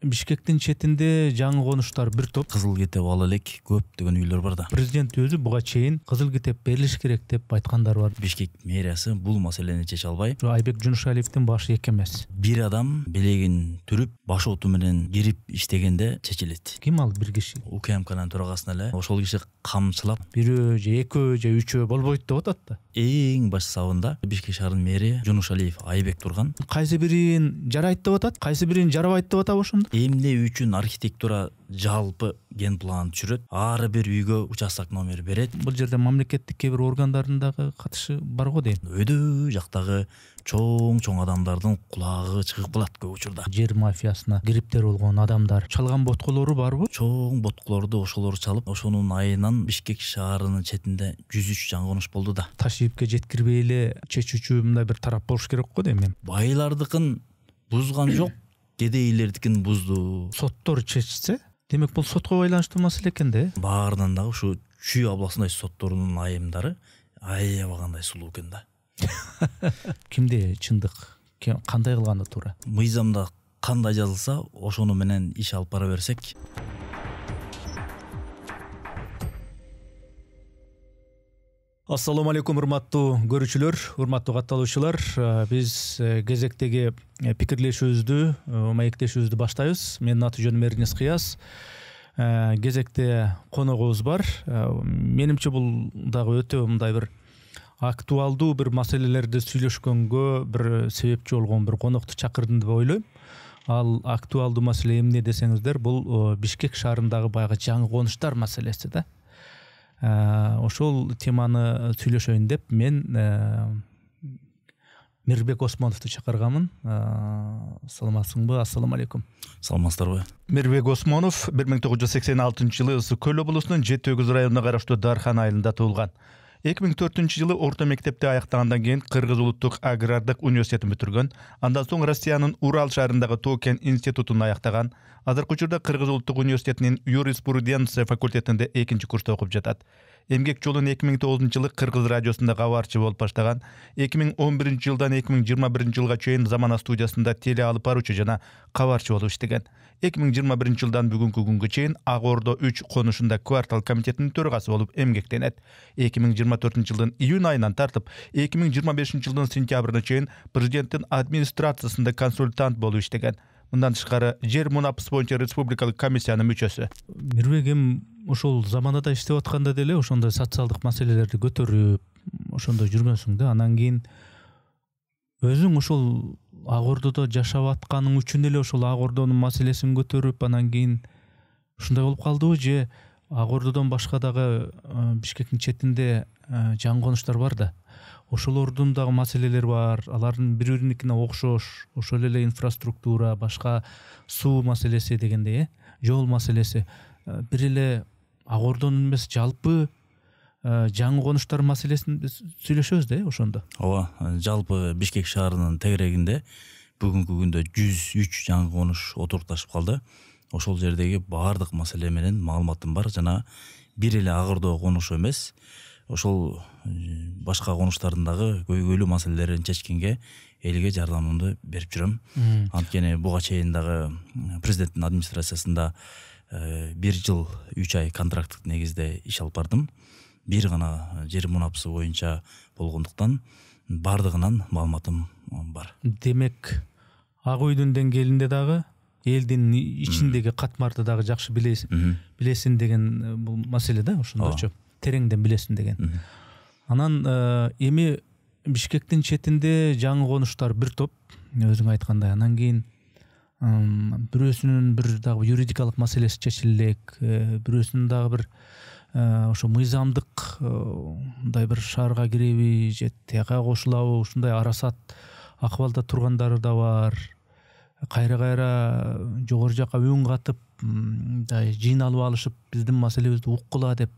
Бишкектин четинде жаңы конуштар бир топ. Кызыл китеп ала элек көптөгөн үйлөр бар да. Президент өзү буга чейин кызыл китеп берилиш керек деп айткандар бар. Бишкек мэриясы бул маселени чече албай, Айбек Жунушалиевдин башы эки эмес. Бир адам белегин түрүп, баш оту менен кирип иштегенде чечилет. Ким ал бир киши? УКМКнын төрагасына эле ошол киши камчылап, Бирөө же экөө же үчөө болбойт деп атат да. эң баш сабында Бишкек шаарынын мэри Жунушалиев Айбек турган. Кайсы бирин жарайт деп атат, кайсы бирин жарабайт деп атабы ошондо? Эмне үчүн архитектура жалпы ген план түшүрөт, ар бир үйгө участок номер берет. Бул жерде мамлекеттик кээ бир органдарындагы катышы бар го дейм. Өйдө жактагы чоң адамдардын кулагы чыгып калат көп учурда. Жер мафиясына кириптер болгон адамдар чалган ботколору барбы? Чоң ботколорду ошолор чалып, ошонун айынан Бишкек шаарынын четинде 103 жаңы конуш болду да. Таш ийипке жеткирбей эле чечүүчү мындай бир тарап болуш керек го дейм мен. Байлардыкын бузган жок, кедейлердикин бузду. Соттор чечсе, демек бул сотко байланыштуу маселе экен да. Баарынан дагы ушу Чүй областной сотторунун айымдары аябагандай сулуу экен да. Кимде чындык, кандай кылганы туура? Мыйзамда кандай жазылса, ошону менен иш алып бара берсек. Ассаламу алейкум, урматтуу көрүүчүлөр, урматтуу катталуучулар. Биз кезектеги пикирлешүүбүздү, маектешүүбүздү баштайбыз. Менин аты жөнүм Эрнис Кыяз. Кезекте коногубуз бар. Менимче бул дагы өтө мындай бир актуалдуу бир маселелерди сүйлөшкөнгө бир себепчи болгон бир конокту чакырдым деп ойлойм. Ал актуалдуу маселе эмне десеңиздер, бул Бишкек шаарындагы баягы жаңы конуштар маселеси да. Ошол теманы сүйлөшөйүн деп мен Мирбек Осмоновду чакырганмын. Саламатсыңбы? Ассаламу алейкум. Саламатсыздарбы? Мирбек Осмонов 1986-жылы Ысык Көл облусунун Жети Өгүз районуна караштуу Дархан айылында туулган. 2004-жылы орто мектепти аяктагандан кийин Кыргыз улуттук агрардык университетин бүтүргөн. Андан соң Россиянын Урал шаарындагы Токен институтун аяктаган. Азыркы учурда Кыргыз улуттук университетинин юриспруденция факультетинде 2-курста окуп жатат. Эмгек жолун 2009-жылы Кыргыз радиосунда кабарчы болуп баштаган. 2011-жылдан 2021-жылга чейин Замана студиясында теле алып баруучу жана кабарчы болуп иштеген. 2021-жылдан бүгүнкү күнгө чейин Ак Ордо 3 конушунда квартал комитетинин төрагасы болуп эмгектенет. 2024-жылдын июнь айынан тартып 2025-жылдын сентябрына чейин президенттин администрациясында консультант болуп иштеген. Мындан тышкары жер мунапысы боюнча республикалык комиссиянын мүчөсү. Мирбек ошол заманада иштеп атканда деле ошондой социалдык маселелерди көтөрүп, ошондой жүргөнсүң да. Анан кийин өзүң ошол Ак Ордодо жашап атканың үчүн эле ошол Ак Ордонун маселесин көтөрүп, анан кийин ушундай болуп калдыбы же Ак Ордодон башка дагы Бишкектин четинде жаңы конуштар бар да. Ошолордун дагы маселелери бар. Алардын бири-бириникине окшош, ошол эле инфраструктура, башка суу маселеси дегендей, жол маселеси. Бир эле Ак Ордонун эмес, жалпы жаңы конуштар маселесин сүйлөшөбүз да, ошондо. Ооба, жалпы Бишкек шаарынын тегерегинде бүгүнкү күндө 103 жаңы конуш отурукташып калды. Ошол жердеги баардык маселе менен маалыматым бар жана бир эле Ак Ордо конушу эмес, ошол башка конуштардын дагы көйгөйлүү маселелерин чечкенге элге жардамымды берип жүрөм. Анткени буга чейин дагы президенттин администрациясында 1 жыл 3 ай контракттык негизде иш алып бардым. Бир гана жер мунапысы боюнча болгондуктан бардыгынан маалыматым бар. Демек, Ак үйдүн деңгээлинде дагы элдин ичиндеги катмарды дагы жакшы билесин деген бул маселе да, ошондочу. Тереңден билесин деген. Анан эми Бишкектин четинде жаңы конуштар бир топ, өзүң айткандай. Анан кийин бирөөсүнүн бир дагы юридикалык маселеси чечилелек, бирөөсүнүн дагы бир ошо мыйзамдык мындай бир шаарга киреби же тияга кошулабы, ушундай арасат акыбалда тургандары да бар. Кайра жогору жака үн катып, мындай жыйналып алышып, биздин маселебизди уккула деп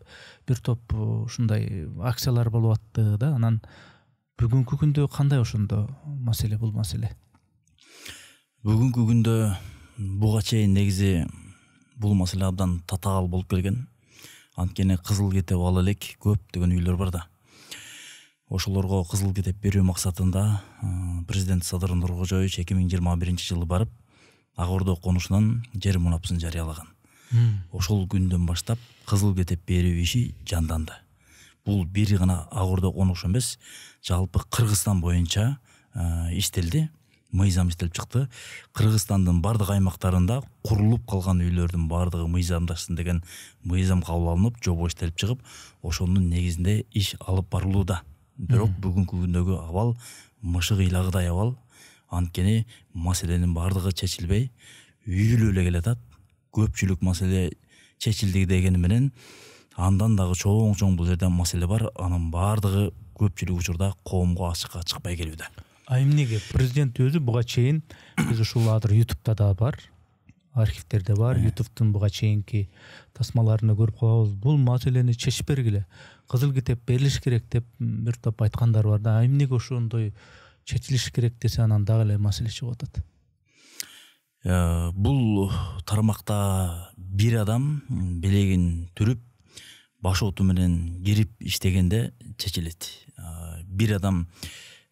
бир топ ушундай акциялар болуп атты да. Анан бүгүнкү күндө кандай ошондо маселе бул маселе? Бүгүнкү күндө буга чейин негизи бул маселе абдан татаал болуп келген. Анткени кызыл китеп ала элек көптөгөн үйлөр бар да. Ошолорго кызыл китеп берүү максатында президент Садыр Нуркожоевич 2021-жылы барып, Ак Ордо конушунан жер мунапсын жарыялаган. Ошол күндөн баштап кызыл китеп берүү иши жанданды. Бул бир гана Ак Ордо конушу эмес, жалпы Кыргызстан боюнча иштелди. Мыйзам иштелип чыкты. Кыргызстандын бардык аймактарында курулуп калган үйлөрдүн бардыгы мыйзамдашсын деген мыйзам кабыл алынып, жобо иштелип чыгып, ошонун негизинде иш алып барылууда. Бирок бүгүнкү күндөгү абал мышык ыйлагыдай абал. Анткени маселенин бардыгы чечилбей, үйүлүп эле келатат. Көпчүлүк маселе чечилди дегени менен андан дагы чоң бул жерде маселе бар. Анын бардыгы көпчүлүк учурда коомго ачыкка чыкпай келүүдө. Эмнеге президент өзү буга чейин биз ушул азыр YouTube'да да бар, архивтерде бар, YouTube'тун буга чейинки тасмаларына көрүп калабыз. Бул маселени чечип бергиле. Кызыл китеп берилиш керек деп бир топ айткандар бар да. Эмнеге ошондой чечилиш керек десе анан дагы эле маселе чыгып атат. Бул тармакта бир адам белегин түрүп баш оту менен кирип иштегенде чечилет. Бир адам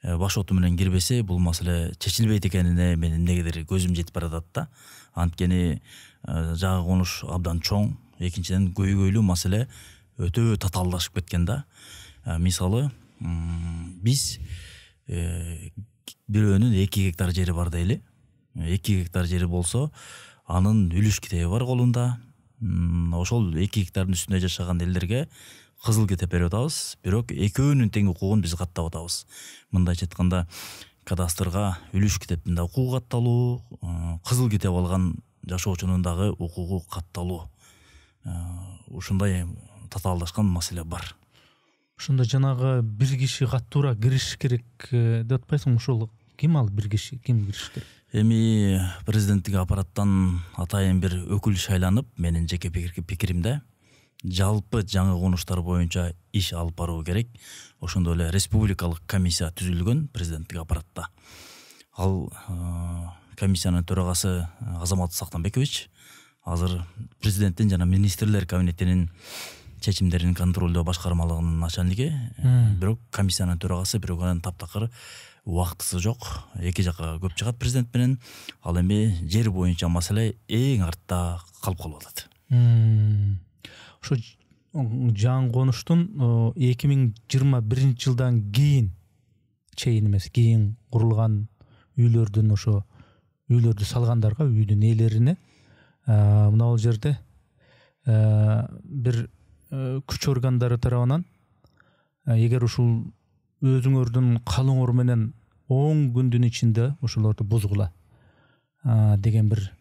баш оту менен кирбесе бул маселе чечилбейт экенине мен эмнегедир көзүм жетип баратат да. Анткени жагы конуш абдан чоң, экинчиден көйгөйлүү маселе өтө татаалдашып кеткен да. Мисалы, биз бирөөнүн 2 гектар жери бар дейли. 2 гектар жери болсо, анын үлүш китеби бар колунда. Ошол 2 гектардын үстүндө жашаган элдерге кызыл китеп берип атабыз, бирок экөөнүн тең укугун биз каттап атабыз. Мындайча айтканда, кадастрга үлүш китептин да укугу катталуу, кызыл китеп алган жашоочунун дагы укугу катталуу. Ушундай татаалдашкан маселе бар. Ошондо жанагы бир киши каттуура кириш керек деп атпайсың? Ошол ким ал бир киши, ким кириш керек? Эми президенттик аппараттан атайын бир өкүл шайланып, менин жеке пикиримде жалпы жаңы конуштар боюнча иш алып баруу керек. Ошондой эле республикалык комиссия түзүлгөн президенттик аппаратта. Ал комиссиянын төрагасы Азамат Сактанбекович азыр президенттин жана министрлер кабинетинин чечимдерин контролдоо башкармалыгынын начальниги. Бирок комиссиянын төрагасы бирок анын таптакыр убактысы жок. Эки жака көп чыгат президент менен. Ал эми жер боюнча маселе эң артта калып атат. Ошо жаңы конуштун 2021 жылдан кийин эмес, кийин курулган үйлөрдүн ошо үйлөрдү салгандарга, үйдүн ээлерине мына бул жерде бир күч органдары тарабынан эгер ушул өзүңөрдүн калыңор менен 10 күндүн ичинде ошолорду бузгула деген бир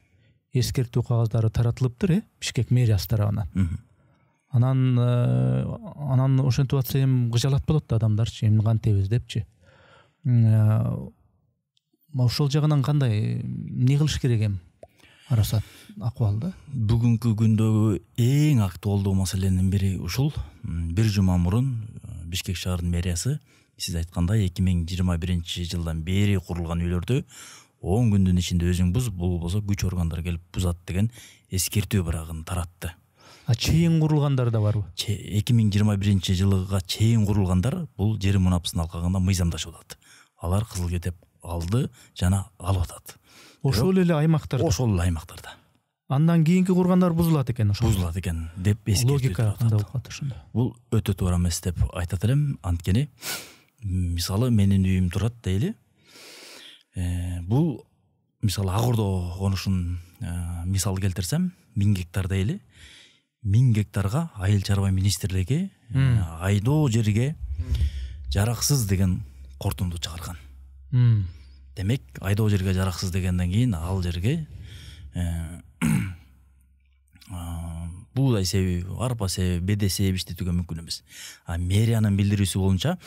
эскертүү кагаздары таратылыптыр, Бишкек мэриясы тарабынан. Анан ошентип атса эми кыжалат болот да адамдарчы, эми кантебиз депчи. Ошол жагынан кандай, эмне кылыш керек эми? Арасат акыбалда. Бүгүнкү күндөгү эң актуалдуу маселенин бири ушул. Бир жума мурун Бишкек шаарынын мэриясы сиз айткандай 2021 жылдан бери курулган үйлөрдү 10 күндүн ичинде өзүң буз, бул болсо күч органдары келип бузат деген эскертүү барагын таратты. Чейин курулгандар да барбы? 2021 жылга чейин курулгандар бул жер мунапсын алкагында мыйзамдашып атат. Алар кызыл китеп алды жана алып атат. Ошол эле аймактарда. Ошол эле аймактарда. Андан кийинки кургандар бузулат экен ошол. Бузулат экен деп эскертүү. Логика кандай болуп калат ошондо? Бул өтө туура эмес деп айтат элем. Анткени мисалы менин үйүм турат дейли. Бул мисалы Ак Ордо конушун мисал келтирсем, 1000 гектар дейли. 1000 гектарга айыл чарба министрлиги айдоо жерге жараксыз деген кортунду чыгарган. Демек, айдоо жерге жараксыз дегенден кийин ал жерге буудай себи, арпа себи, беде себи иштетүүгө мүмкүн эмес. Мэриянын билдирүүсү боюнча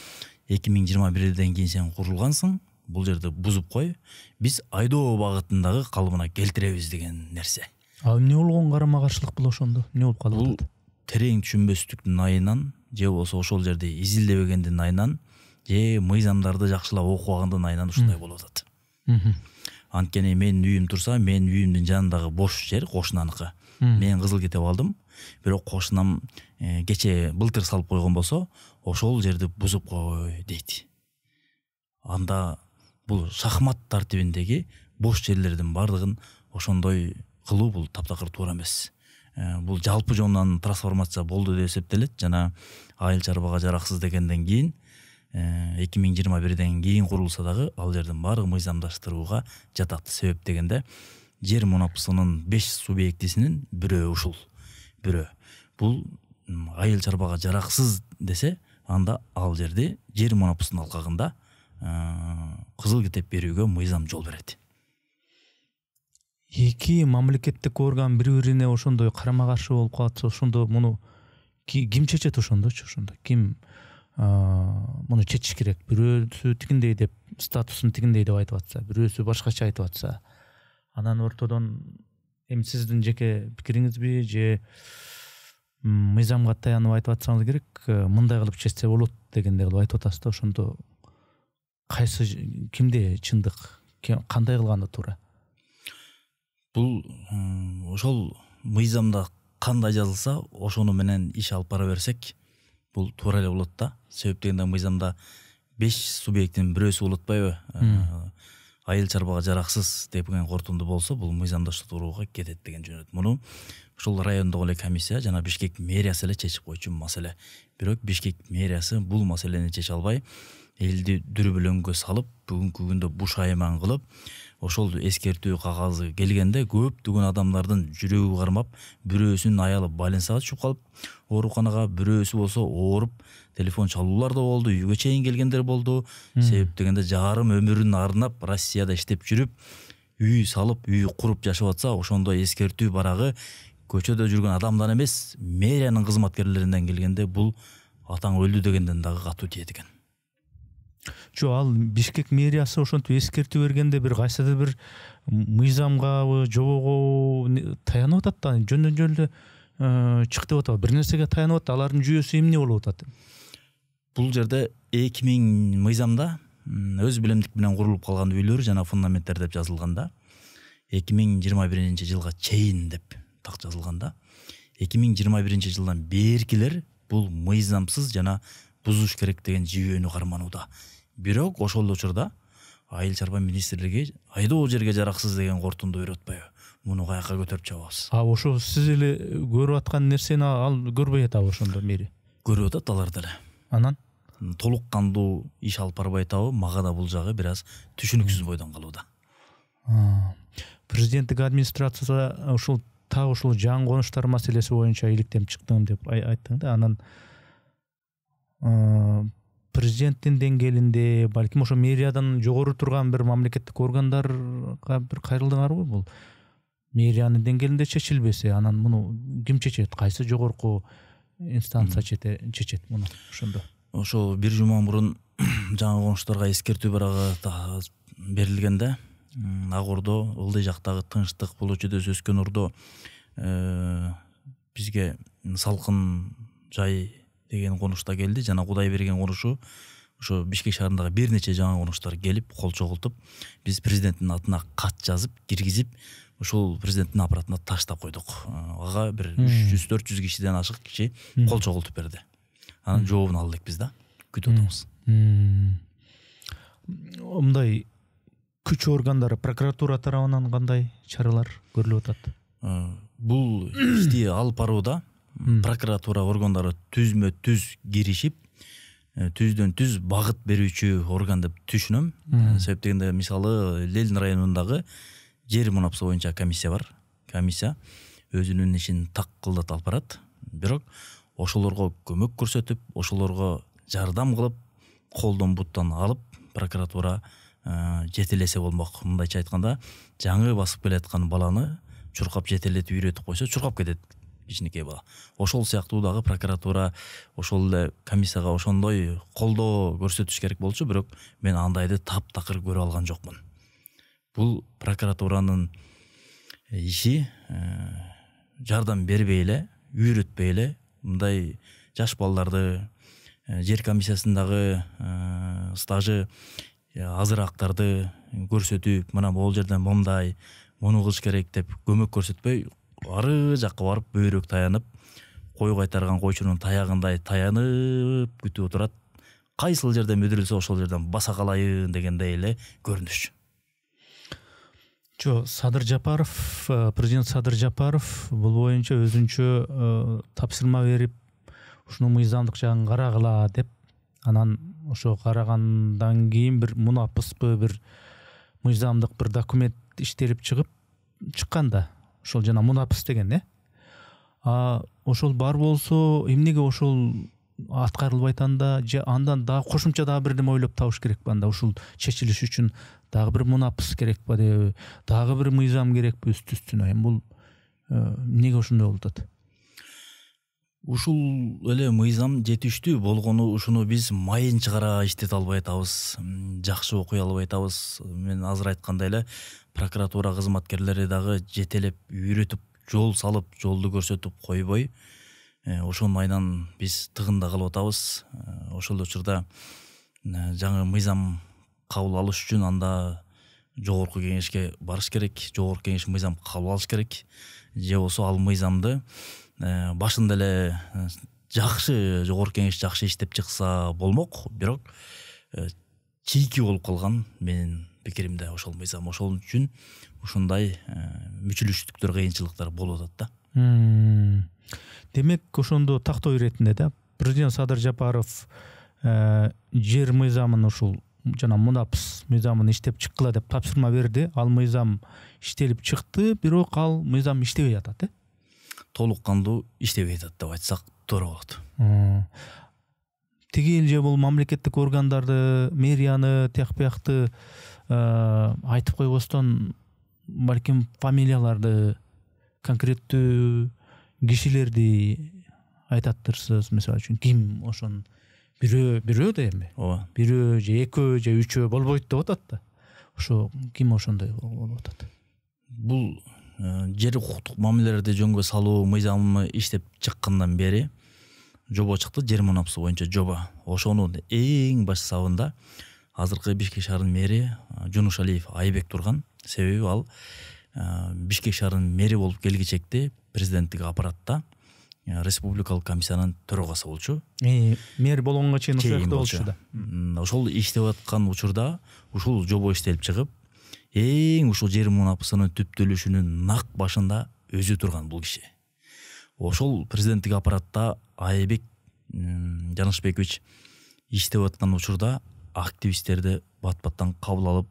2021-ден кийин сен курулгансың, бул жерди бузуп кой, биз айдоо багытындагы калыбына келтиребиз деген нерсе. Эмне болгон карама каршылык бул ошондо? Эмне болуп калды? Бул терең түшүнбөстүктүн айынан, же болсо ошол жерди изилдебегендин айынан, же мыйзамдарды жакшылап окубагандын айынан ушундай болуп атат. Анткени менин үйүм турса, менин үйүмдүн жанындагы бош жер кошунаныкы. Мен кызыл китеп алдым, бирок кошунам кече былтыр салып койгон болсо, ошол жерди бузуп кой дейт. Анда бул шахмат тартибиндеги бош жерлердин бардыгын ошондой кылуу бул таптакыр туура эмес. Бул жалпы жонунан трансформация болду деп эсептелет. Жана айыл чарбага жараксыз дегенден кийин 2021ден кийин курулса дагы ал жердин баардыгы мыйзамдаштырууга жатат. Себеп дегенде жер мунапысынын 5 субъектисинин бирөө ушул. Бирөө. Бул айыл чарбага жараксыз десе, анда ал жерде жер мунапысынын алкагында кызыл китеп берүүгө мыйзам жол берет. Эки мамлекеттик орган бири-бирине ошондой карама-каршы болуп калатса, ошондо муну ким чечет ошондочу? Ошондо ким муну чечиш керек? Бирөөсү тигиндей деп, статусун тигиндей деп айтып атса, бирөөсү башкача айтып атса, анан ортодон эми сиздин жеке пикириңизби же мыйзамга таянып айтып атсаңыз керек, мындай кылып чечсе болот дегендей кылып айтып атасыз да, ошондо кайсы кимде чындык, кандай кылганда туура? Бул ошол мыйзамда кандай жазылса, ошону менен иш алып бара берсек, бул туура эле болот да. Себеп дегенде мыйзамда 5 субъекттин бирөөсү болуп атпайбы? Айыл чарбага жараксыз деген кортунду болсо, бул мыйзамдаштырууга кетет деген жөнөт. Муну ушул райондогу эле комиссия жана Бишкек мэриясы эле чечип койчу маселе. Бирок Бишкек мэриясы бул маселени чече албай, элди дүрбөлөңгө салып, бүгүнкү күндө буш айман кылып, ошол эскертүү кагазы келгенде көптөгөн адамдардын жүрөгү кармап, бирөөсүнүн аялы больницага түшүп калып, ооруканага, бирөөсү болсо ооруп, телефон чалуулар да болду, үйгө чейин келгендер болду. Себеп дегенде жарым өмүрүн арнап Россияда иштеп жүрүп, үй салып, үй куруп жашап атса, ошондой эскертүү барагы көчөдө жүргөн адамдан эмес, мэриянын кызматкерлеринен келгенде бул атаң өлдү дегенден дагы катуу тиет экен. Жо, ал Бишкек мэриясы ошентип эскертүү бергенде бир кайсыдыр бир мыйзамгабы, жобого таянып атат да, жөндөн эле чык деп атат. Бир нерсеге таянып атат, алардын жүйөсү эмне болуп атат? Бул жерде 2000 мыйзамда өз билемдик менен курулуп калган үйлөр жана фундаменттер деп жазылганда, 2021 жылга чейин деп так жазылганда, 2021 жылдан беркилер бул мыйзамсыз жана бузуш керек деген жүйөнү карманууда. Бирок ошол учурда айыл чарба министрлиги айдоо жерге жараксыз деген кортунду берип атпайбы? Муну каяка көтөрүп чабабыз? Ошо сиз эле көрүп аткан нерсени ал көрбөй атабы ошондо мэри? Көрүп атат алар деле. Анан толук кандуу иш алып барбай атабы? Мага да бул жагы бир аз түшүнүксүз бойдон калууда. Президенттик администрацияда ушул жаңы конуштар маселеси боюнча иликтеп чыктым деп айттың да. Анан президенттин деңгээлинде, балким ошо мэриядан жогору турган бир мамлекеттик органдарга бир кайрылдыңарбы? Бул мэриянын деңгээлинде чечилбесе, анан муну ким чечет? Кайсы жогорку инстанция чечет муну ошондо? Ошо бир жума мурун жаңы конуштарга эскертүү барагы берилгенде, Ак Ордо, Ылдый жактагы тынчтык бул өчөдөсү өскөн Ордо бизге салкын жай деген конушта келди жана Кудай берген конушу ошо Бишкек шаарындагы бир нече жаңы конуштар келип, кол чогултуп, биз президенттин атына кат жазып, киргизип, ошол президенттин аппаратына таштап койдук. Ага бир 300-400 кишиден ашык киши кол чогултуп берди. Анын жообун алдык биз да, күтүп атабыз. Мындай күч органдары, прокуратура тарабынан кандай чаралар көрүлүп атат? Бул ишти алып барууда прокуратура органдары түзмө түз киришип, түздөн түз багыт берүүчү орган деп түшүнөм. Себеп дегенде, мисалы, Лелин районундагы жер мунапысы боюнча комиссия бар. Комиссия өзүнүн ишин так кылдат алып барат. Бирок ошолорго көмөк көрсөтүп, ошолорго жардам кылып, колдон буттан алып, прокуратура жетелесе болмок. Мындайча айтканда, жаңы басып келаткан баланы чуркап жетелетип үйрөтүп койсо, чуркап кетет кичинекей бала. Ошол сыяктуу дагы прокуратура ошол эле комиссияга ошондой колдоо көрсөтүш керек болчу, бирок мен андайды таптакыр көрө алган жокмун. Бул прокуратуранын иши жардам бербей эле, үйрөтпөй эле, мындай жаш балдарды, жер комиссиясындагы стажы азыраактарды көрсөтүп, мына бул жерден мындай, муну кылыш керек деп көмөк көрсөтпөй, ары жакка барып бөйрөк таянып, кой кайтарган койчунун таягындай таянып күтүп отурат. Кайсыл жерден мүдүрүлсө ошол жерден баса калайын дегендей эле көрүнүш. Садыр Жапаров, президент Садыр Жапаров бул боюнча өзүнчө тапшырма берип, ушуну мыйзамдык жагын карагыла деп, анан ошо карагандан кийин бир мунапыспы, бир мыйзамдык бир документ иштелип чыккан да. Ошол жана мунапыс деген, ошол бар болсо, эмнеге ошол аткарылбай атанда, же андан дагы кошумча дагы бирдеме ойлоп табыш керек ба анда, ушул чечилиш үчүн дагы бир мунапыс керек ба деп, дагы бир мыйзам керек ба үстүнө. Эми бул эмнеге ошондой болуп атат? Ушул эле мыйзам жетиштүү болгону ушуну биз майын чыгара иштете албай атабыз, жакшы окуй албай атабыз. Мен азыр айткандай эле прокуратура кызматкерлери дагы жетелеп үйрөтүп, жол салып, жолду көрсөтүп койбой, ошонун айынан биз тыгында калып атабыз. Ошол учурда жаңы мыйзам кабыл алыш үчүн анда жогорку кеңешке барыш керек, жогорку кеңеш мыйзам кабыл алыш керек. Же болсо ал мыйзамды башында эле жакшы, жогорку кеңеш жакшы иштеп чыкса болмок, бирок чийки болуп калган менин пикиримде ошол мыйзам. Ошол үчүн ушундай мүчүлүштүктөр, кыйынчылыктар болуп атат да. Демек, ошондо тактоо иретинде да президент Садыр Жапаров жер мыйзамын, ушул жана мунапыс мыйзамын иштеп чыккыла деп тапшырма берди. Ал мыйзам иштелип чыкты, бирок ал мыйзам иштебей атат, толук кандуу иштебей атат деп айтсак туура болот. Тигил же бул мамлекеттик органдарды, мэрияны, тияк-биякты айтып койбостон, балким фамилияларды, конкреттүү кишилерди айтаттырсыз, мисалы үчүн ким ошон бирөө да эми. Ооба. Бирөө же экөө же үчөө болбойт деп атат да. Ошо ким ошондой болуп атат? Бул жер укуктук мамилелерди жөнгө салуу мыйзамы иштеп чыккандан бери жобо чыкты, жер мунапысы боюнча жобо. Ошонун эң баш сабында азыркы Бишкек шаарынын мэри Жунушалиев Айбек турган. Себеби ал Бишкек шаарынын мэри болуп келгичекте президенттик аппаратта республикалык комиссиянын төрагасы болчу. Мэр болгонго чейин ошол жакта болчу да. Ошол иштеп аткан учурда ушул жобо иштелип чыгып, эң ушул жер мунапысынын түптөлүшүнүн нак башында өзү турган бул киши. Ошол президенттик аппаратта Айбек Жанышбекович иштеп аткан учурда активисттерди бат-баттан кабыл алып,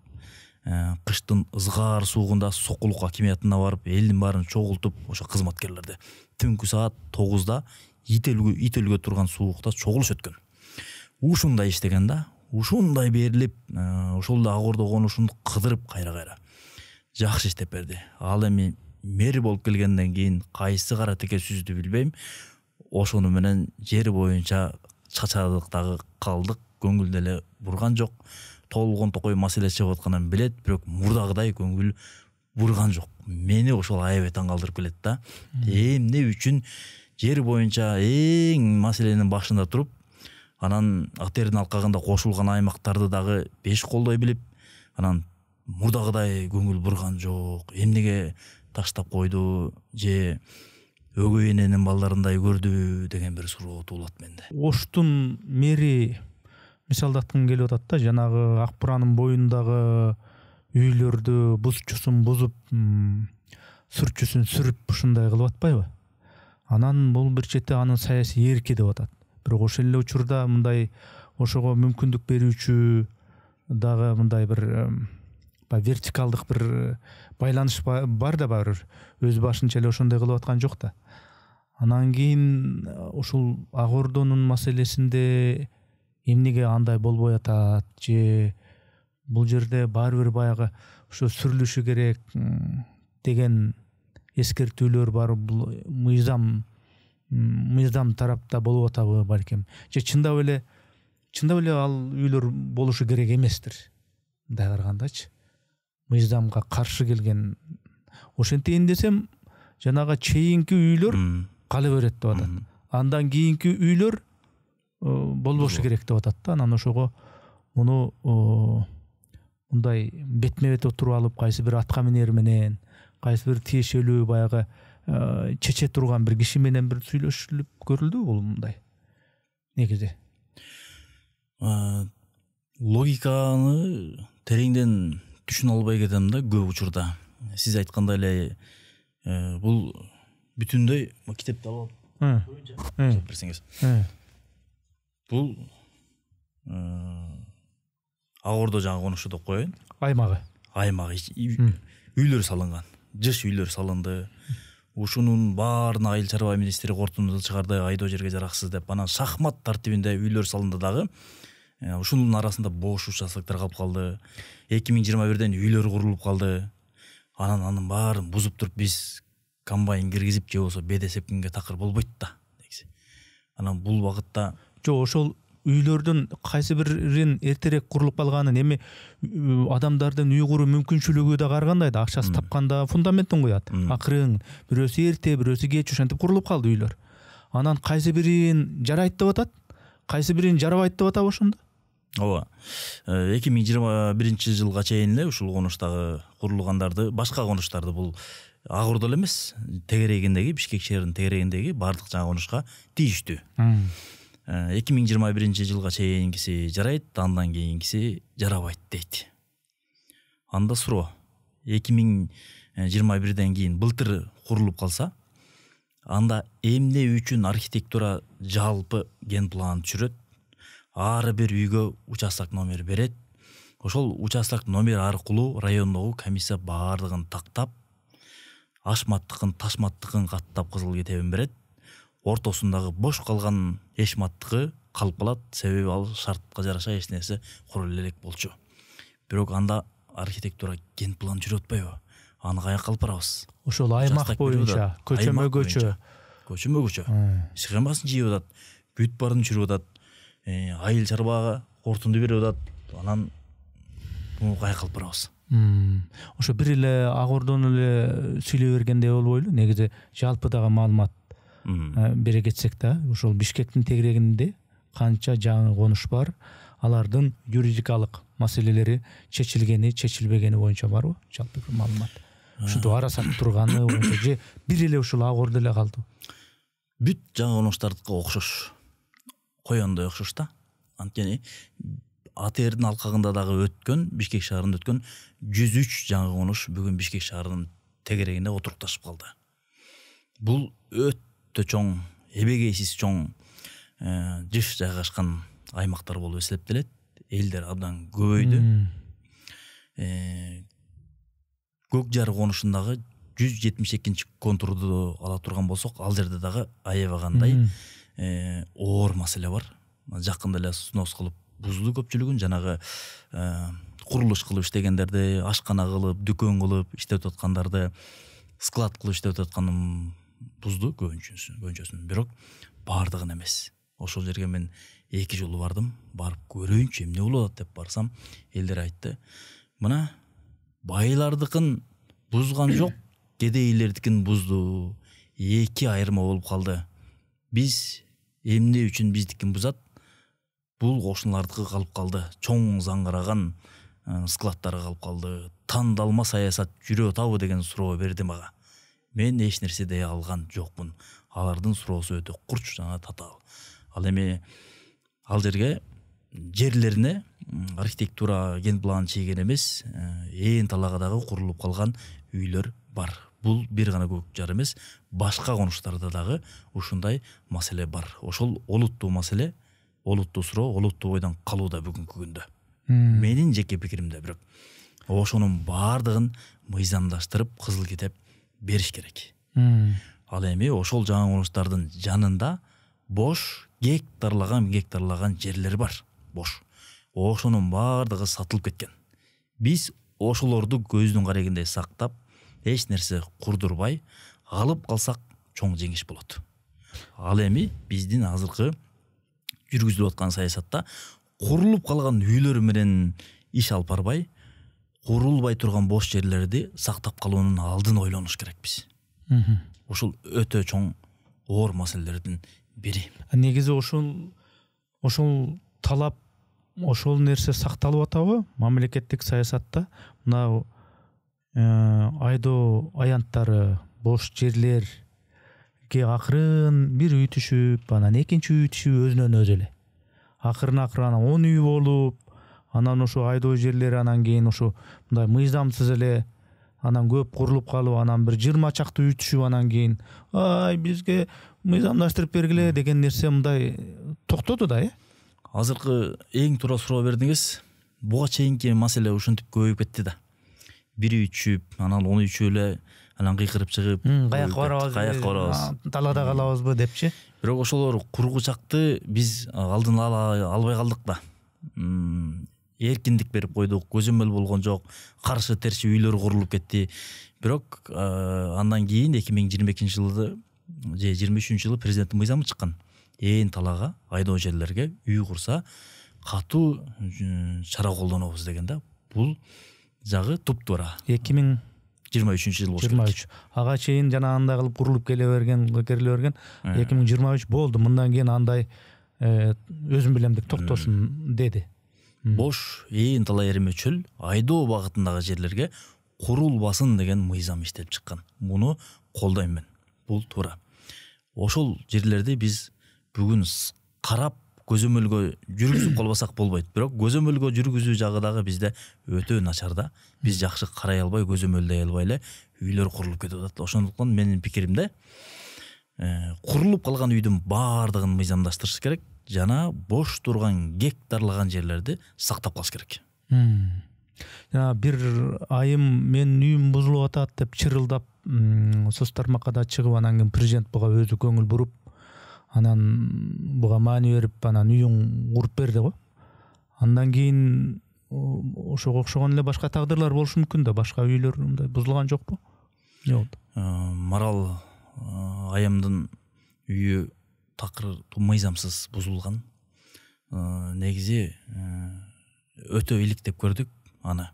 кыштын ызгаар суугунда Сокулук акимиятына барып, элдин баарын чогултуп, ошо кызматкерлерди түнкү саат 9-да ит өлгө турган суукта чогулуш өткөн. Ушундай иштеген да, ушундай берилип, ошол ак Ордо конушун кыдырып кайра жакшы иштеп берди. Ал эми мэр болуп келгенден кийин кайсы кара теке сүздү билбейм, ошону менен жер боюнча чачадыктагы калдык, көңүл деле бурган жок. Толгон токой маселе чыгып атканын билет, бирок мурдагыдай көңүл бурган жок. Мени ошол аябай таң калтырып келет да. Эмне үчүн жер боюнча эң маселенин башында туруп, анан Атердин алкагында кошулган аймактарды дагы беш колдой билип, анан мурдагыдай көңүл бурган жок. Эмнеге таштап койду, же өгөй эненин балдарындай көрдү деген бир суроо туулат менде. Оштун мэри мисалдаткым келип атат да, жанагы Ак Буранын боюндагы үйлөрдү бузчусун бузуп, сүрчүсүн сүрүп ушундай кылып атпайбы? Анан бул бир четте анын саясий эрки деп атат. Бирок ошол эле учурда мындай ошого мүмкүндүк берүүчү дагы мындай бир вертикалдык бир байланыш бар да бар. Өз башынча эле ошондой кылып аткан жок да. Анан кийин ушул Ак Ордонун маселесинде эмнеге андай болбой атат, же бул жерде баары бир баягы ошо сүрүлүшү керек деген эскертүүлөр бар. Бул мыйзам тарапта болуп атабы балким, же чындап эле ал үйлөр болушу керек эместир. Мындай карагандачы, мыйзамга каршы келген. Ошентейин десем, жанагы чейинки үйлөр кала берет деп атат. Андан кийинки үйлөр болбошу керек деп атат да. Анан ошого муну мындай бетме-бет отуруп алып, кайсы бир атка минер менен, кайсы бир тиешелүү баягы чече турган бир киши менен бир сүйлөшүлүп көрүлдү бул мындай негизи. Логиканы тереңден түшүнө албай кетем да көп учурда. сиз айткандай эле бул бүтүндөй китепти алып берсеңиз. Бул ак ордо жаңы конушу деп коеюн. Аймагы үйлөр салынган, жыш үйлөр салынды. Ушунун баарына айыл чарба министри корутунду чыгарды, айдоо жерге жараксыз деп. Анан шахмат тартибинде үйлөр салынды дагы. Ушунун арасында бош участоктор калып калды. 2021ден үйлөр курулуп калды. Анын баарын бузуп туруп биз комбайн киргизип же болсо бедесепкинге такыр болбойт да. Анан бул багытта ошол үйлөрдүн кайсы бирин эртерээк курулуп калганын эми адамдардын үй куруу мүмкүнчүлүгү да каргандай да, акчасы тапканда фундаментин коёт. Акырын бирөөсү эрте, бирөөсү кеч ошентип курулуп калды үйлөр. Анан кайсы бирин жарайт деп атат, кайсы бирин жарабайт деп атабы ошондо? Ооба. 2021-жылга чейин эле ушул конуштагы курулгандарды, башка конуштарды бул ак ордо эле эмес, тегерегиндеги, Бишкек шаарынын тегерегиндеги баардык жаңы конушка тийиштүү. 2021-жылга чейинкиси жарайт, андан кийинкиси жарабайт дейт. Анда суроо 2021ден кийин былтыр курулуп калса, анда эмне үчүн архитектура жалпы ген план түшүрөт, ар бир үйгө участок номер берет. Ошол участок номер аркылуу райондогу комиссия баардыгын тактап, ашматтыкын, ташматтыкын каттап кызыл кетебин берет. Ортосундагы бош калган эшматтыгы калып калат, себеби ал шартка жараша эч нерсе курулуп элек болчу. Бирок анда архитектура ген план жүрүп атпайбы? Аны каяка алып барабыз? Ошол аймак боюнча, көчөмө-көчө. Көчөмө-көчө. Схемасын жийип атат, бүт барын түшүрүп атат. Айыл чарбага кортунду берип атат. Анан буну каяка алып барабыз? Ошо бир эле ак ордону эле сүйлөй бергендей болбойлу. Негизи жалпы дагы маалымат бере кетсек да, ошол Бишкектин тегерегинде канча жаңы конуш бар, алардын юридикалык маселелери чечилгени, чечилбегени боюнча барбы? Жалпы бир маалымат. Ушинтип арасат турганы боюнча же бир эле ушул ак ордо эле калды? Бүт жаңы конуштардыкы окшош. Коёндой окшош да. Анткени АТРдин алкагында дагы өткөн, Бишкек шаарында өткөн 103 жаңы конуш бүгүн Бишкек шаарынын тегерегинде отурукташып калды. Бул өтө чоң, эбегейсиз чоң жыш жайгашкан аймактар болуп эсептелет. Элдер абдан көбөйдү. Көк жар конушундагы 172 контурду ала турган болсок, ал жерде дагы аябагандай оор маселе бар. Жакында эле снос кылып бузду көпчүлүгүн, жанагы курулуш кылып иштегендерди, ашкана кылып, дүкөн кылып иштеп аткандарды, склад кылып иштеп атканын бузду көбүнчөсүн. Бирок баардыгын эмес. Ошол жерге мен 2 жолу бардым, барып көрөйүнчү эмне болуп атат деп барсам, элдер айтты: "Мына байлардыкын бузган жок, кедейлердикин бузду. 2 айырма болуп калды. Биз эмне үчүн биздикин бузат? Бул кошуналардыкы калып калды. Чоң заңгыраган складдары калып калды. Тандалма саясат жүрүп атабы" деген суроо берди мага. Мен эч нерсе дей алган жокмун. Алардын суроосу өтө курч жана татаал. Ал эми ал жерге жерлерине архитектура ген план чийген эмес, ээн талага дагы курулуп калган үйлөр бар. Бул бир гана көк жар эмес, башка конуштарда дагы ушундай маселе бар. Ошол олуттуу маселе, олуттуу суроо, олуттуу бойдон калууда бүгүнкү күндө. Менин жеке пикиримде, бирок ошонун баардыгын мыйзамдаштырып, кызыл китеп бериш керек. Ал эми ошол жаңы конуштардын жанында бош гектарлаган жерлер бар. Бош. Ошонун баардыгы сатылып кеткен. Биз ошолорду көздүн карегиндей сактап, эч нерсе курдурбай алып калсак чоң жеңиш болот. Ал эми биздин азыркы жүргүзүлүп аткан саясатта курулуп калган үйлөр менен иш алып барбай, курулбай турган бош жерлерди сактап калуунун алдын ойлонуш керекпиз. Ошол өтө чоң оор маселелердин бири. Негизи ошол талап, ошол нерсе сакталып атабы мамлекеттик саясатта? Мына айдоо аянттары, бош жерлерге акырын бир үй түшүп, анан экинчи үй түшүп өзүнөн өзү эле. Акырын 10 үй болуп, анан ошо айдоо жерлери анан кийин ошо мындай мыйзамсыз эле анан көп курулуп калып, анан бир 20 чакты үй түшүп, анан кийин ай бизге мыйзамдаштырып бергиле деген нерсе мындай токтоду да. Азыркы эң туура суроо бердиңиз. Буга чейинки маселе ушинтип көбөйүп кетти да. Бири ичип, анан оны ичип эле анан кыйкырып чыгып, каяка барабыз, талаада калабызбы депчи. Бирок ошолор кургучакты биз алдын ала албай калдык да. Эркиндик берип койдук, көзөмөл болгон жок, каршы терси үйлөр курулуп кетти. Бирок андан кийин 2022-жылы же 23-жылы президенттин мыйзамы чыккан. Ээн талаага, айдоо жерлерге үй курса катуу чара колдонобуз деген да. Бул жагы туптуура. 2023-жылы болуш керек. 23. Ага чейин жанагындай кылып курулуп келе берген 2023 болду. Мындан кийин андай өзүм билемдик токтосун деди. Бош ээн талай эремечөл айдоо багытындагы жерлерге курулбасын деген мыйзам иштелип чыккан. Муну колдойм мен. Бул туура. Ошол жерлерди биз бүгүн карап көзөмөлгө жүргүзүп калбасак болбойт. Бирок көзөмөлгө жүргүзүү жагы дагы бизде өтө начар да. Биз жакшы карай албай, көзөмөлдөй албай эле үйлөр курулуп кетип атат. Ошондуктан менин пикиримде курулуп калган үйдүн баардыгын мыйзамдаштырыш керек. Жана бош турган гектарлаган жерлерди сактап калыш керек. Жана бир айым менин үйүм бузулуп атат деп чырылдап соц тармакка чыгып, анан кийин президент буга өзү көңүл буруп, анан буга маани берип, анан үйүн куруп берди го. Андан кийин ошого окшогон эле башка тагдырлар болушу мүмкүн да. Башка үйлөр мындай бузулган жокпу? Эмне болду? Марал айымдын үйү такыр мыйзамсыз бузулган. Негизи өтө иликтеп көрдүк аны.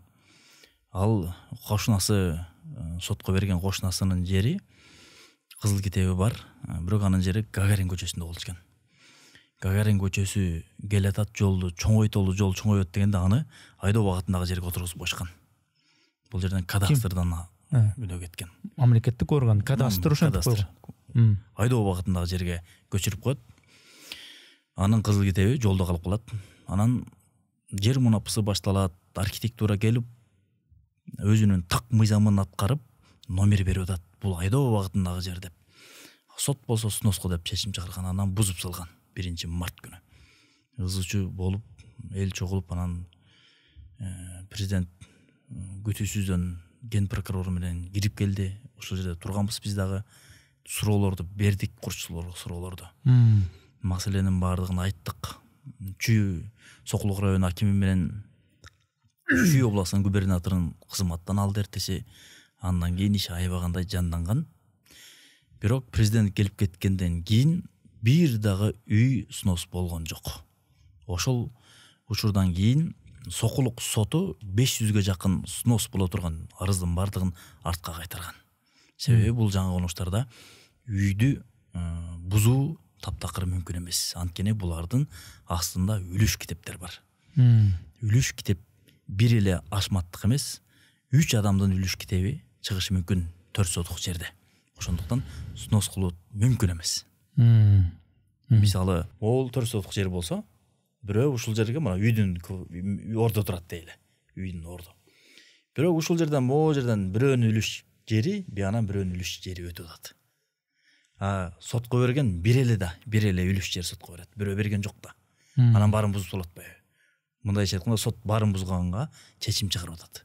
Ал кошунасы, сотко берген кошунасынын жери кызыл китеби бар, бирок анын жери Гагарин көчөсүндө болуш экен. Гагарин көчөсү келатат, жолду чоңойтолу, жол чоңойот дегенде аны айдоо багытындагы жерге отургузуп койшкан. Бул жерден кадастрдан өдө кеткен. Мамлекеттик орган кадастр ошентип койгон. Айдоо багытындагы жерге көчүрүп коет. Анын кызыл китеби жолдо калып калат. Анан жер мунапысы башталат, архитектура келип өзүнүн так мыйзамын аткарып номер берип атат. Бул айдоо багытындагы жер деп. Сот болсо сноско деп чечим чыгарган, анан бузуп салган 1-март күнү. Ызычуу болуп, эл чогулуп, анан президент күтүүсүздөн ген прокурору менен кирип келди. Ошол жерде турганбыз биз дагы. Суроолорду бердик, курччуларга суроолорду. Маселенин баардыгын айттык. Чүй Сокулук району акими менен Чүй областынын губернаторунун кызматтан алды эртеси. Андан кийин иш аябагандай жанданган. Бирок президент келип кеткенден кийин бир дагы үй снос болгон жок. Ошол учурдан кийин Сокулук соту 500-ге жакын снос боло турган арыздын баардыгын артка кайтарган. Себеби бул жаңы конуштарда үйдү бузуу таптакыр мүмкүн эмес. Анткени булардын астында үлүш китептер бар. Үлүш китеп бир эле ашматтык эмес, 3 адамдын үлүш китеби чыгышы мүмкүн 4 сотук жерде. Ошондуктан снос кылуу мүмкүн эмес. Мисалы, ол 4 сотук жер болсо, бирөө ушул жерге мына үйдүн ордо турат дейли. Үйдүн ордо. Бирок ушул жерден могу жерден бирөөнүн үлүш жери, биянан бирөөнүн үлүш жери өтүп атат. Сотко берген бир эле үлүш жер сотко берет. Бирөө берген жок да. Анан баарын бузуп салат атпайбы? Мындайча айтканда сот баарын бузганга чечим чыгарып атат.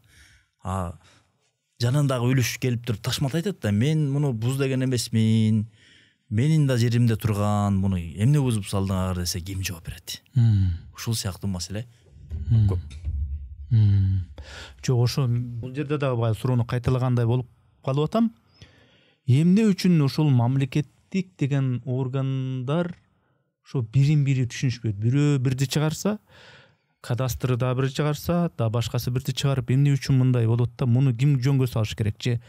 Жанындагы үлүш келип туруп ташмат айтат да, мен муну буз деген эмесмин. Менин да жеримде турган, муну эмне бузуп салдыңар десе ким жооп берет? Ушул сыяктуу маселе көп. Жок, ошо бул жерде дагы бая суроону кайталагандай болуп калып атам. Эмне үчүн ушул мамлекеттик деген органдар ошо бирин-бири түшүнүшпөйт. Бирөө бирди чыгарса, кадастры да бир чыгарса, да башкасы бирди чыгарып, эмне үчүн мындай болот да, муну ким жөнгө салыш керек? Же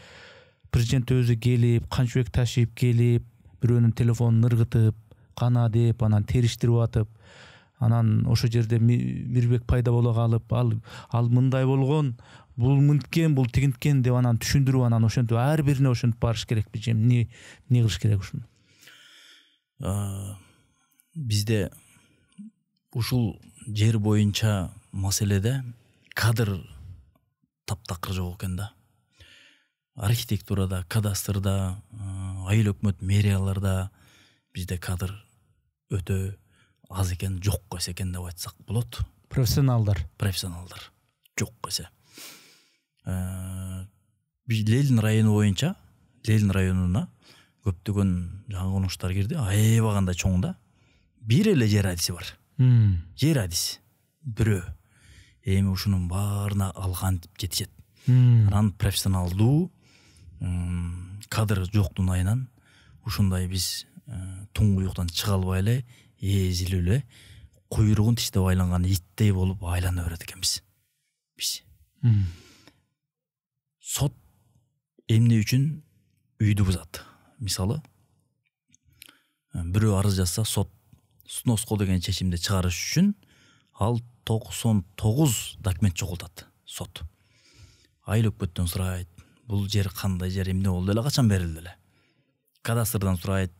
президент өзү келип, канчыбек ташип келип, бирөөнүн телефонун ыргытып, кана деп, анан териштирип атып, анан ошо жерде Мирбек пайда боло калып, ал мындай болгон, бул мынткен, бул тигинткен деп анан түшүндүрүп, анан ошентип ар бирине ошентип барыш керекпи? Же эмне кылыш керек ушуну? Бизде ушул жер боюнча маселеде кадр таптакыр жок экен да. архитектурада, кадастрда, айыл өкмөт мэрияларда бизде кадр өтө аз экен, жок эсе экен деп айтсак болот. Профессионалдар жок эсе. Ленин району боюнча, Ленин районуна көптөгөн жаңы конуштар кирди. Аябаганда чоңда бир эле жер адиси бар. Жер адиси бирөө. Эми ушунун баарына алгантип жетишет. Анан профессионалдуу кадр жоктун айынан ушундай биз туңгуюктан чыга албай эле эзилип эле куйругун тиштеп айланган иттей болуп айлана берет экенбиз. Сот эмне үчүн үйдү бузат? Мисалы, бирөө арыз жазса, сот сноско деген чечимди чыгарыш үчүн ал 99 документ чогултат сот. Айыл өкмөттөн сурайт, бул жер кандай жер, эмне болду эле, качан берилди эле. Кадастрдан сурайт,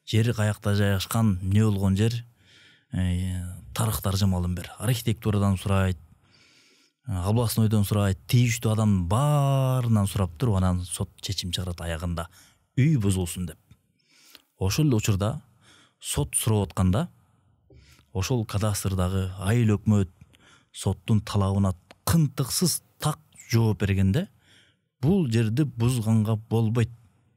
жери каякта жайгашкан, эмне болгон жер, тарых таржымалын бер. Архитектурадан сурайт, областнойдон сурайт, тийиштүү адам баарынан сурап туруп, анан сот чечим чыгарат аягында үй бузулсун деп. Ошол учурда сот сурап атканда, ошол кадастрдагы айыл өкмөт соттун талабына кынтыксыз так жооп бергенде, бул жерди бузганга болбойт.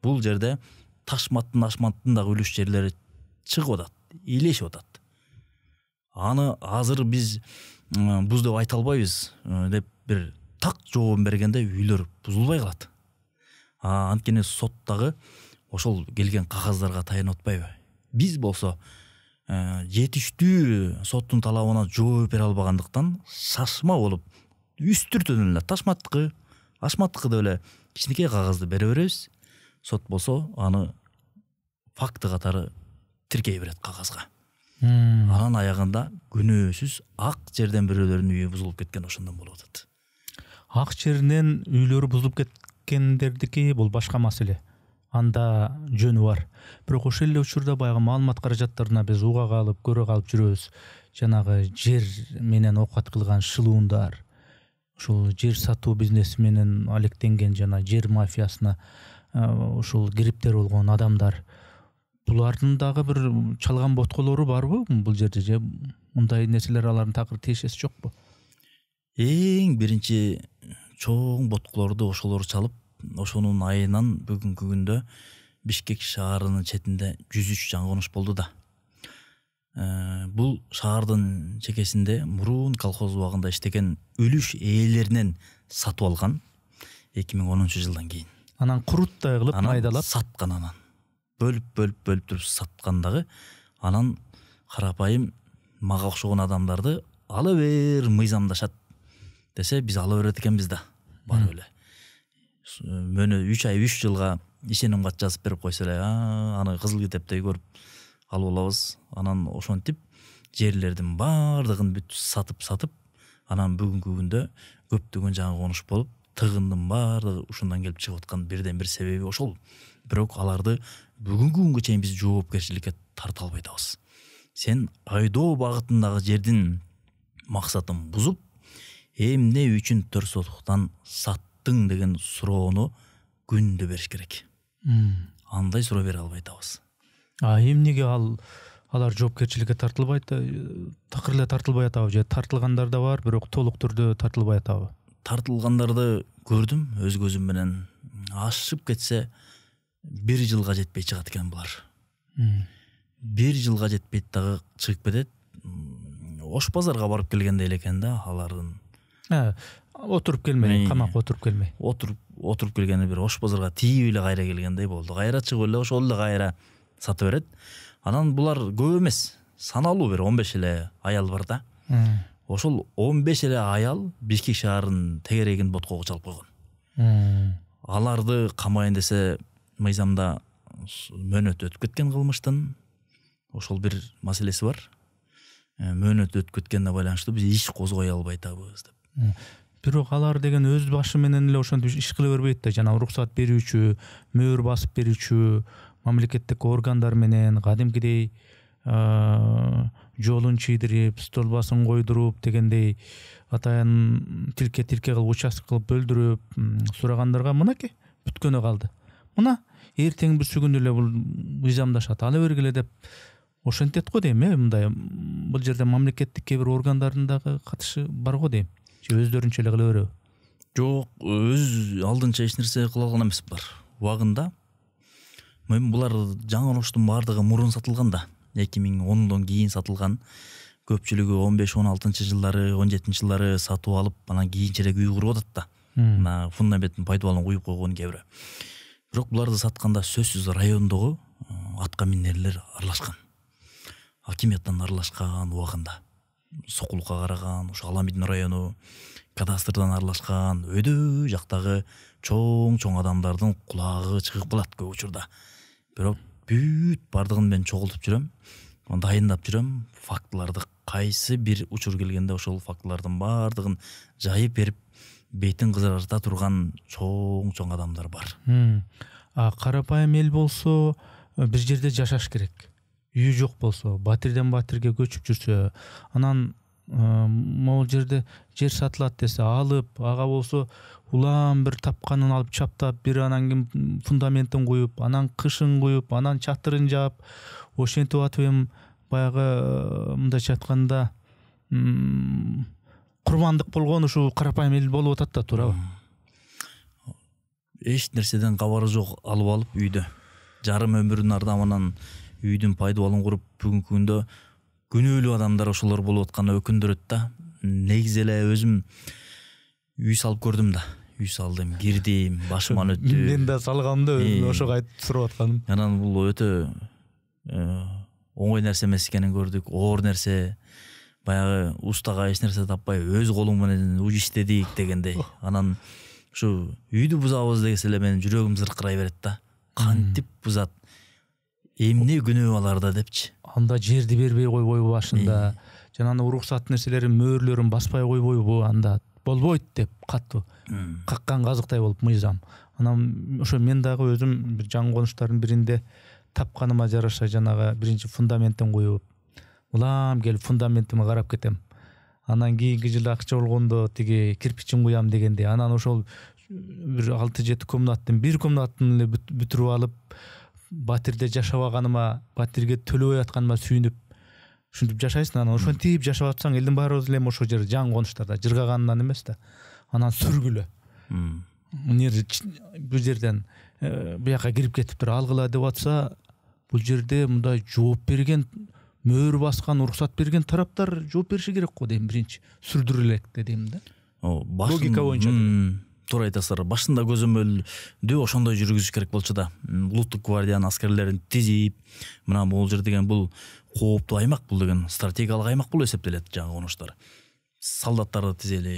Бул жерде ташматтын ашматтындагы үлүш жерлери чыгып атат, илешип атат. Аны азыр биз буз деп айта албайбыз деп бир так жооп бергенде үйлөр бузулбай калат. Анткени соттагы ошол келген кагаздарга таянып атпайбы? Биз болсо жетиштүү соттун талабына жооп бере албагандыктан шашма болуп үстүртөн эле ташматтыкы, ашматтыкы деп эле кичинекей кагазды бере беребиз. Сот болсо аны факты катары тиркей берет кагазга. Анан аягында күнөөсүз ак жерден бирөөлөрдүн үйү бузулуп кеткен ошондон болуп атат. Ак жерден үйлөрү бузулуп кеткендердики бул башка маселе. Анда жөнү бар. Бирок ошол эле учурда баягы маалымат каражаттарына биз уга калып, көрө калып жүрөбүз. Жанагы жер менен окат кылган шылуундар, ушул жер сатуу бизнеси менен алектенген жана жер мафиясына ушул кириптер болгон адамдар, булардын дагы бир чалган ботколору барбы бул жерде, же мындай нерселер алардын такыр тиешеси жокпу? Эң биринчи чоң ботколорду ошолор чалып, ошонун айынан бүгүнкү күндө Бишкек шаарынын четинде 103 жаңы конуш болду да. Бул шаардын чекесинде мурун колхоз убагында иштеген үлүш ээлеринен сатып алган 2010-жылдан кийин. Анан куруттай кылып майдалап саткан, анан бөлүп туруп саткандагы, анан карапайым мага окшогон адамдарды ала бер мыйзамдашат десе, биз ала берет экенбиз да. Барып эле мөнө 3 жылга ишеним кат жазып берип койсо эле, аны кызыл китептей көрүп алып алабыз. Анан ошентип жерлердин баардыгын бүт сатып, анан бүгүнкү күндө көптөгөн жаңы конуш болуп, тыгындын баардыгы ушундан келип чыгып аткан бирден бир себеби ошол. Бирок аларды бүгүнкү күнгө чейин биз жоопкерчиликке тарта албай атабыз. Сен айдоо багытындагы жердин максатын бузуп, эмне үчүн төр соттуктан саттың деген суроону күндө бериш керек. Андай суроо бере албай атабыз. Эмнеге алар жоопкерчиликке тартылбайт? Такыр эле тартылбай атабы же тартылгандар да бар, бирок толук түрдө тартылбай атабы? Тартылгандарды көрдүм өз көзүм менен. Ашып кетсе 1 жылга жетпей чыгат экен булар. 1 жылга жетпейт дагы чыгып кетет. Ош базарга барып келгенде эле экен да алардын. Отуруп келмей, камакка отуруп келмей. Отуруп келгени бир Ош базарга тийип эле кайра келгендей болду. Кайра чыгып эле ошол эле кайра сатып берет. Анан булар көп эмес, саналуу бир 15 эле аял бар да. Ошол 15 эле аял Бишкек шаарынын тегерегин боткого чалып койгон. Аларды камайын десе, мыйзамда мөөнөт өтүп кеткен кылмыштын. Ошол бир маселеси бар. Мөөнөт өтүп кеткенине байланыштуу биз иш козгой албай атабыз деп. Бирок алар деген өз башы менен эле ошентип иш кыла бербейт да. Жана уруксат берүүчү, мөөр басып берүүчү мамлекеттик органдар менен кадимкидей жолун чийдирип, столбасын койдуруп дегендей атайын тилке кылып, участок кылып бөлдүрүп сурагандарга мынакей бүткөнү калды. Мына эртең бүрсүгүн эле бул мыйзамдашат, ала бергиле деп ошентет го дейм. Мындай бул жерде мамлекеттик кээ бир органдардын дагы катышы бар го дейм. Же өздөрүнчө эле кыла береби? Жок, өз алдынча эч нерсе кыла алган эмес бар. Убагында булар жаңы оңоштун баардыгы мурун сатылган да. 2010дон кийин сатылган. Көпчүлүгү 15-16 жылдары, 17 жылдары сатып алып, анан кийинчерээк үй куруп атат да. Мына фундаментин пайдаланууга куюп койгон кээ бирөө. Бирок буларды сатканда сөзсүз райондогу атка минерлер аралашкан. Акимияттан аралашкан убагында. Сокулукка караган, ошо Аламидин району, кадастрдан аралашкан, өйдө жактагы чоң адамдардын кулагы чыгып калат көп учурда. Бирок бүт бардыгын мен чогултуп жүрөм, дайындап жүрөм, фактыларды кайсы бир учур келгенде ошол фактылардын бардыгын жайып берип, бетин кызарта турган чоң адамдар бар. Карапайым эл болсо бир жерде жашаш керек. Үйү жок болсо, батирден батирге көчүп жүрсө, анан могул жерде жер сатылат десе алып, ага болсо улам бир тапканын алып чаптап, бир анан ким фундаментин куюп, анан кышын куюп, анан чатырын жаап, ошентип атып эми баягы мындайча айтканда курмандык болгон ушу карапайым эл болуп атат да, туурабы? Эч нерседен кабары жок алып алып үйдө жарым өмүрүнүн ардамынан үйдүн пайдаланууын куруп, бүгүнкү күндө күнөөлүү адамдар ошолор болуп атканы өкүндүрөт да. Негизи эле өзүм үй салып көрдүм да. Үй салдым, кирдим, башыман өттү. Мен да салгам да, өзүм ошого айтып сурап атканым. Анан бул өтө оңой нерсе эмес экенин көрдүк. Оор нерсе. Баягы устага эч нерсе таппай өз колуң менен уж иштедик дегендей. Анан ушу үйдү бузабыз десе эле менин жүрөгүм зыркырай берет да. Кантип бузат? Эмне күнөө аларда депчи. Анда жерди бербей койбойбу башында? Жанагы уруксат нерселерин мөөрлөрүн баспай койбойбу? Анда болбойт деп катуу каккан казыктай болуп мыйзам. Анан ошо мен дагы өзүм бир жаңы конуштардын биринде тапканыма жараша жанагы биринчи фундаментин коюп, улам келип фундаментиме карап кетем. Анан кийинки жылы акча болгондо тиги кирпичин куям дегенде, анан ошол бир 6-7 комнаттын бир комнатын эле бүтүрүп алып, батирде жашабаганыма, батирге төлөбөй атканыма сүйүнүп, ушинтип жашайсың. Анан ошентип жашап атсаң, элдин баарыбыз эле ошол жер жаңы конуштарда жыргаганынан эмес да. Анан сүргүлө. Бул жерден буяка кирип кетиптир, алгыла деп атса, бул жерде мындай жооп берген, мөөр баскан, уруксат берген тараптар жооп бериши керек го дейм, биринчи. Сүрдүрө элек дейм да. Логика боюнча. Туура айтасыздар. Башында көзөмөлдү ошондой жүргүзүш керек болчу да. Улуттук гвардиянын аскерлерин тизип, мына бул жер деген бул кооптуу аймак, бул деген стратегиялык аймак болуп эсептелет жаңы конуштар. Солдаттарды тизели,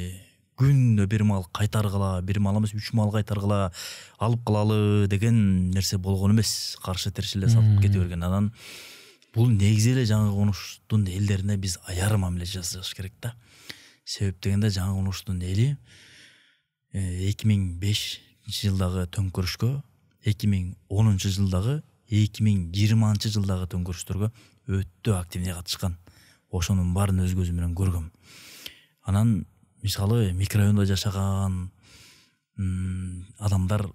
күнүнө бир мал кайтаргыла, бир мал эмес 3 мал кайтаргыла, алып калалы деген нерсе болгон эмес. Каршы тершиле сатып кете берген. Анан бул негизи эле жаңы конуштун элдерине биз аяр мамиле жасаш керек да. Себеп дегенде жаңы конуштун эли 2005 жылдагы төңкөрүшкө, 2010 жылдагы, 2020 жылдагы төңкөрүштөргө өтө активный катышкан. Ошонун баарын өз көзүм менен көргөм. Анан мисалы микрорайондо жашаган адамдар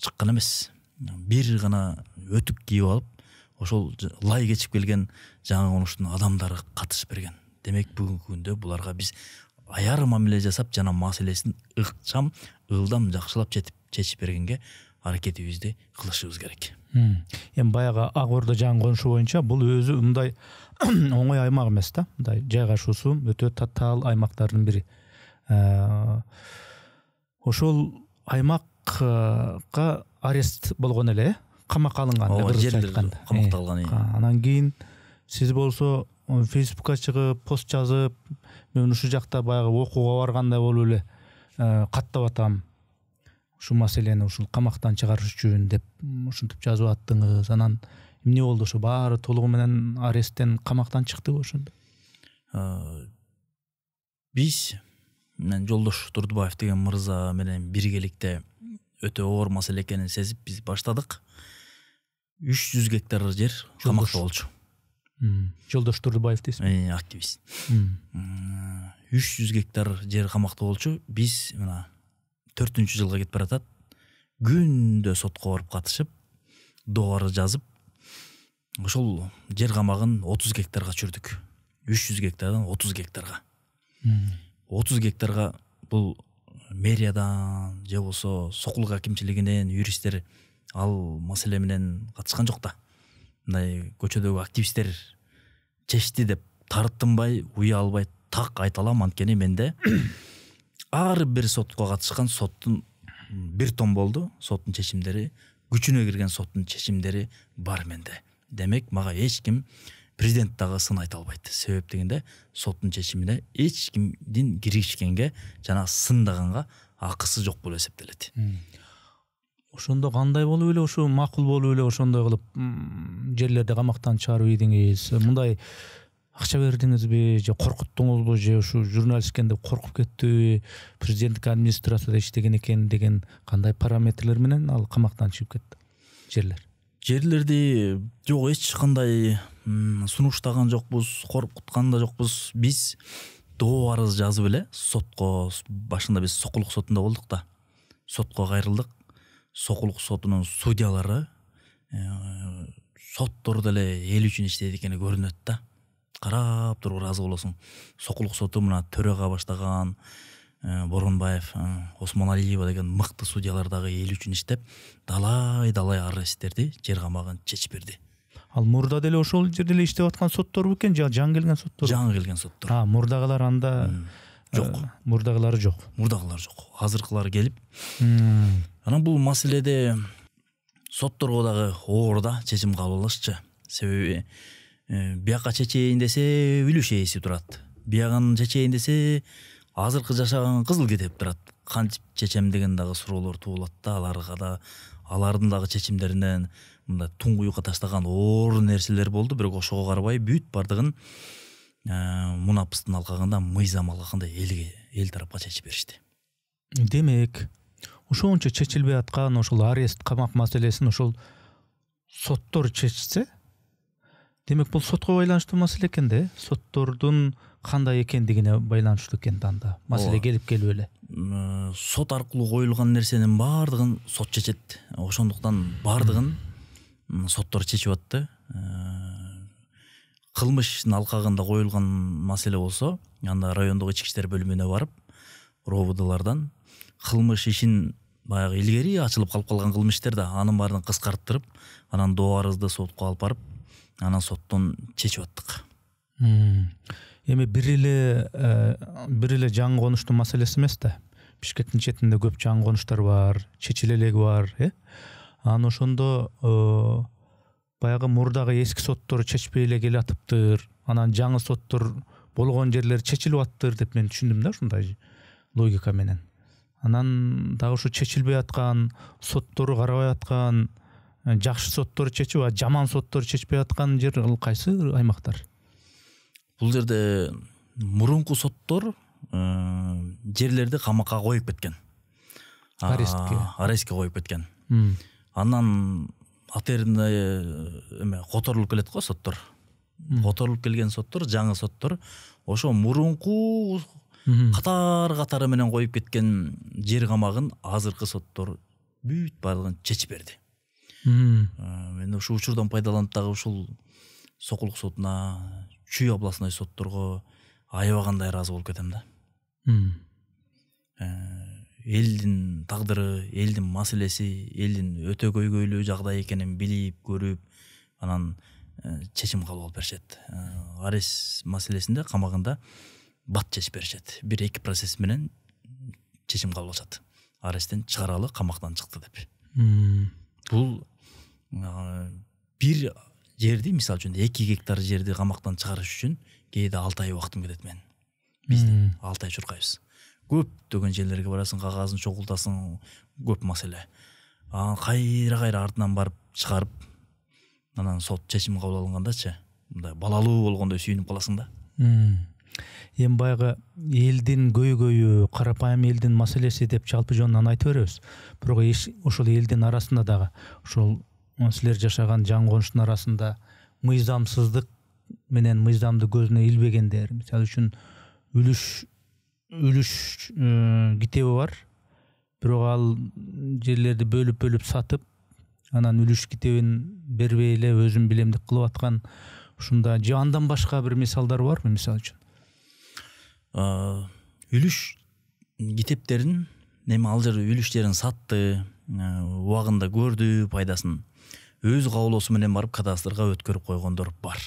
чыккан эмес. Бир гана өтүк кийип алып, ошол лай кечип келген жаңы конуштун адамдары катышып берген. Демек бүгүнкү күндө буларга биз аяр мамиле жасап, жана маселесин ыкчам, ылдам жакшылап чечип бергенге аракетибизди кылышыбыз керек. Эми баягы Ак Ордо жаңы конушу боюнча бул өзү мындай оңой аймак эмес да. Мындай жайгашуусу өтө татаал аймактардын бири. Ошол аймакка арест болгон эле, камакка алынган деп айтканда. Камакта калган. Анан кийин сиз болсо Фейсбукка чыгып, пост жазып, мен ушу жакта баягы окууга баргандай болуп эле каттап атам. Ушу маселени ушул камактан чыгарыш үчүн деп ушинтип жазып аттыңыз. Анан эмне болду? Ошо баары толугу менен аресттен, камактан чыктыбы ошондо? Биз мен Жолдош Турдубаев деген мырза менен биргеликте өтө оор маселе экенин сезип биз баштадык. 300 гектар жер камакта болчу. Жолдош Турдубаев дейсиңби? Активист. 300 гектар жер камакта болчу. Биз мына 4-жылга кетип баратат. күндө сотко барып катышып, доору жазып, ошол жер камагын 30 гектарга чүрдүк. 300 гектардан 30 гектарга. 30 гектарга бул мэриядан же болсо сокулук акимчилигинен юристтер ал маселе менен катышкан жок да. Мындай көчөдөгү активисттер чечти деп тартынбай, уя албай так айта алам, анткени менде ар бир сотко катышкан соттун бир том болду, соттун чечимдери, күчүнө кирген соттун чечимдери бар менде. Демек, мага эч ким президент дагы сын айта албайт. Себеп дегенде, соттун чечимине эч кимдин киришкенге жана сындаганга акысы жок болуп эсептелет. Ошондо кандай болуп эле, ошо макул болуп эле ошондой кылып жерлерди камактан чыгарып ийдиңиз? Мындай акча бердиңизби же коркуттуңузбу, же ушу журналист экен деп коркуп кеттиби, президенттик администрацияда иштеген экен деген кандай параметрлер менен ал камактан чыгып кетти жерлер? Жерлерди жок, эч кандай сунуштаган жокпуз, коркуткан да жокпуз. Биз доо арыз жазып эле сотко, башында биз Сокулук сотунда болдук да. Сотко кайрылдык. Сокулук сотунун судьялары соттордо эле эл үчүн иштейт экени көрүнөт да. Карап туруп ыраазы болосуң. Сокулук соту мына Төрөгө баштаган Боронбаев, Осмоналиева деген мыкты судьялар дагы эл үчүн иштеп, далай аресттерди, жер камагын чечип берди. Ал мурда деле ошол жерде эле иштеп аткан сотторбу экен, же жаңы келген соттор? Жаңы келген соттор. Мурдагылар анда жок. Мурдагылары жок. Мурдагылар жок. Азыркылар келип. Анан бул маселеде сотторго дагы оор да чечим кабыл алышчы. Себеби бияка чечейин десе үлүш ээси турат. Биягын чечейин десе азыркы жашаган кызыл кетип турат. Кантип чечем деген дагы суроолор туулат да, алардын дагы чечимдеринен мындай туңгуюкка таштаган оор нерселер болду, бирок ошого карабай бүт бардыгын мунапыстын алкагында, мыйзам алкагында эл тарапка чечип беришти. Демек, ошончо чечилбей аткан ошол арест, камак маселесин ошол соттор чечсе, демек бул сотко байланыштуу маселе экен да, соттордун кандай экендигине байланыштуу экен анда. Маселе келип эле. Сот аркылуу коюлган нерсенин бардыгын сот чечет. Ошондуктан бардыгын соттор чечип атты. Кылмыштын алкагында коюлган маселе болсо, анда райондук ички иштер бөлүмүнө барып, робудалардан кылмыш ишин баягы илгери ачылып калып калган кылмыш иштер да, анын баарын кыскарттырып, анан доо арызды сотко алып барып, анан соттон чечип аттык. Эми бир эле жаңы конуштун маселеси эмес да. Бишкектин четинде көп жаңы конуштар бар, чечиле элеги бар, Анан ошондо баягы мурдагы эски соттор чечпей эле келатыптыр. Анан жаңы соттор болгон жерлер чечилип аттыр деп мен түшүндүм да, ушундай логика менен. Анан дагы ушу чечилбей аткан, соттору карабай аткан, жакшы соттор чечип, жаман соттор чечпей аткан жер кайсы аймактар? Бул жерде мурунку соттор жерлерди камакка коюп кеткен. Арестке коюп кеткен. Анан атеринде которулуп келет го соттор. Которулуп келген соттор, жаңы соттор, ошо мурунку катары менен коюп кеткен жер камагын азыркы соттор бүт бардыгын чечип берди. Мен ушул учурдан пайдаланып дагы ушул Сокулук сотуна, Чүй областной сотторго аябагандай ыраазы болуп кетем да. Элдин тагдыры, элдин маселеси, элдин өтө көйгөйлүү жагдай экенин билип, көрүп, анан чечим кабыл алып беришет. Арест маселесинде камагында бат чечип беришет. 1-2 процесс менен чечим кабыл алышат. Аресттен чыгаралы, камактан чыкты деп. Бул бир жерди, мисалы үчүн 2 гектар жерди камактан чыгарыш үчүн кээде 6 ай убактым кетет мен. Бизде 6 ай чуркайбыз. Көптөгөн жерлерге барасың, кагазын чогултасың, көп маселе. Кайра артынан барып чыгарып, анан сот чечим кабыл алгандачы, мындай балалуу болгондой сүйүнүп каласың да. Эми баягы элдин көйгөйү, карапайым элдин маселеси деп жалпы жонунан айтып беребиз. Бирок ошол элдин арасында дагы ошол силер жашаган жаңы конуштун арасында мыйзамсыздык менен мыйзамды көзүнө илбегендер, мисалы үчүн үлүш китеби бар. бирок ал жерлерди бөлүп сатып анан үлүш китебин бербей эле өзүм билемдик кылып аткан ушунда же андан башка бир мисалдар барбы мисалы үчүн? Үлүш китептерин неме ал жер үлүштерин сатты, убагында көрдү пайдасын. Өз каалоосу менен барып кадастрга өткөрүп койгондор бар.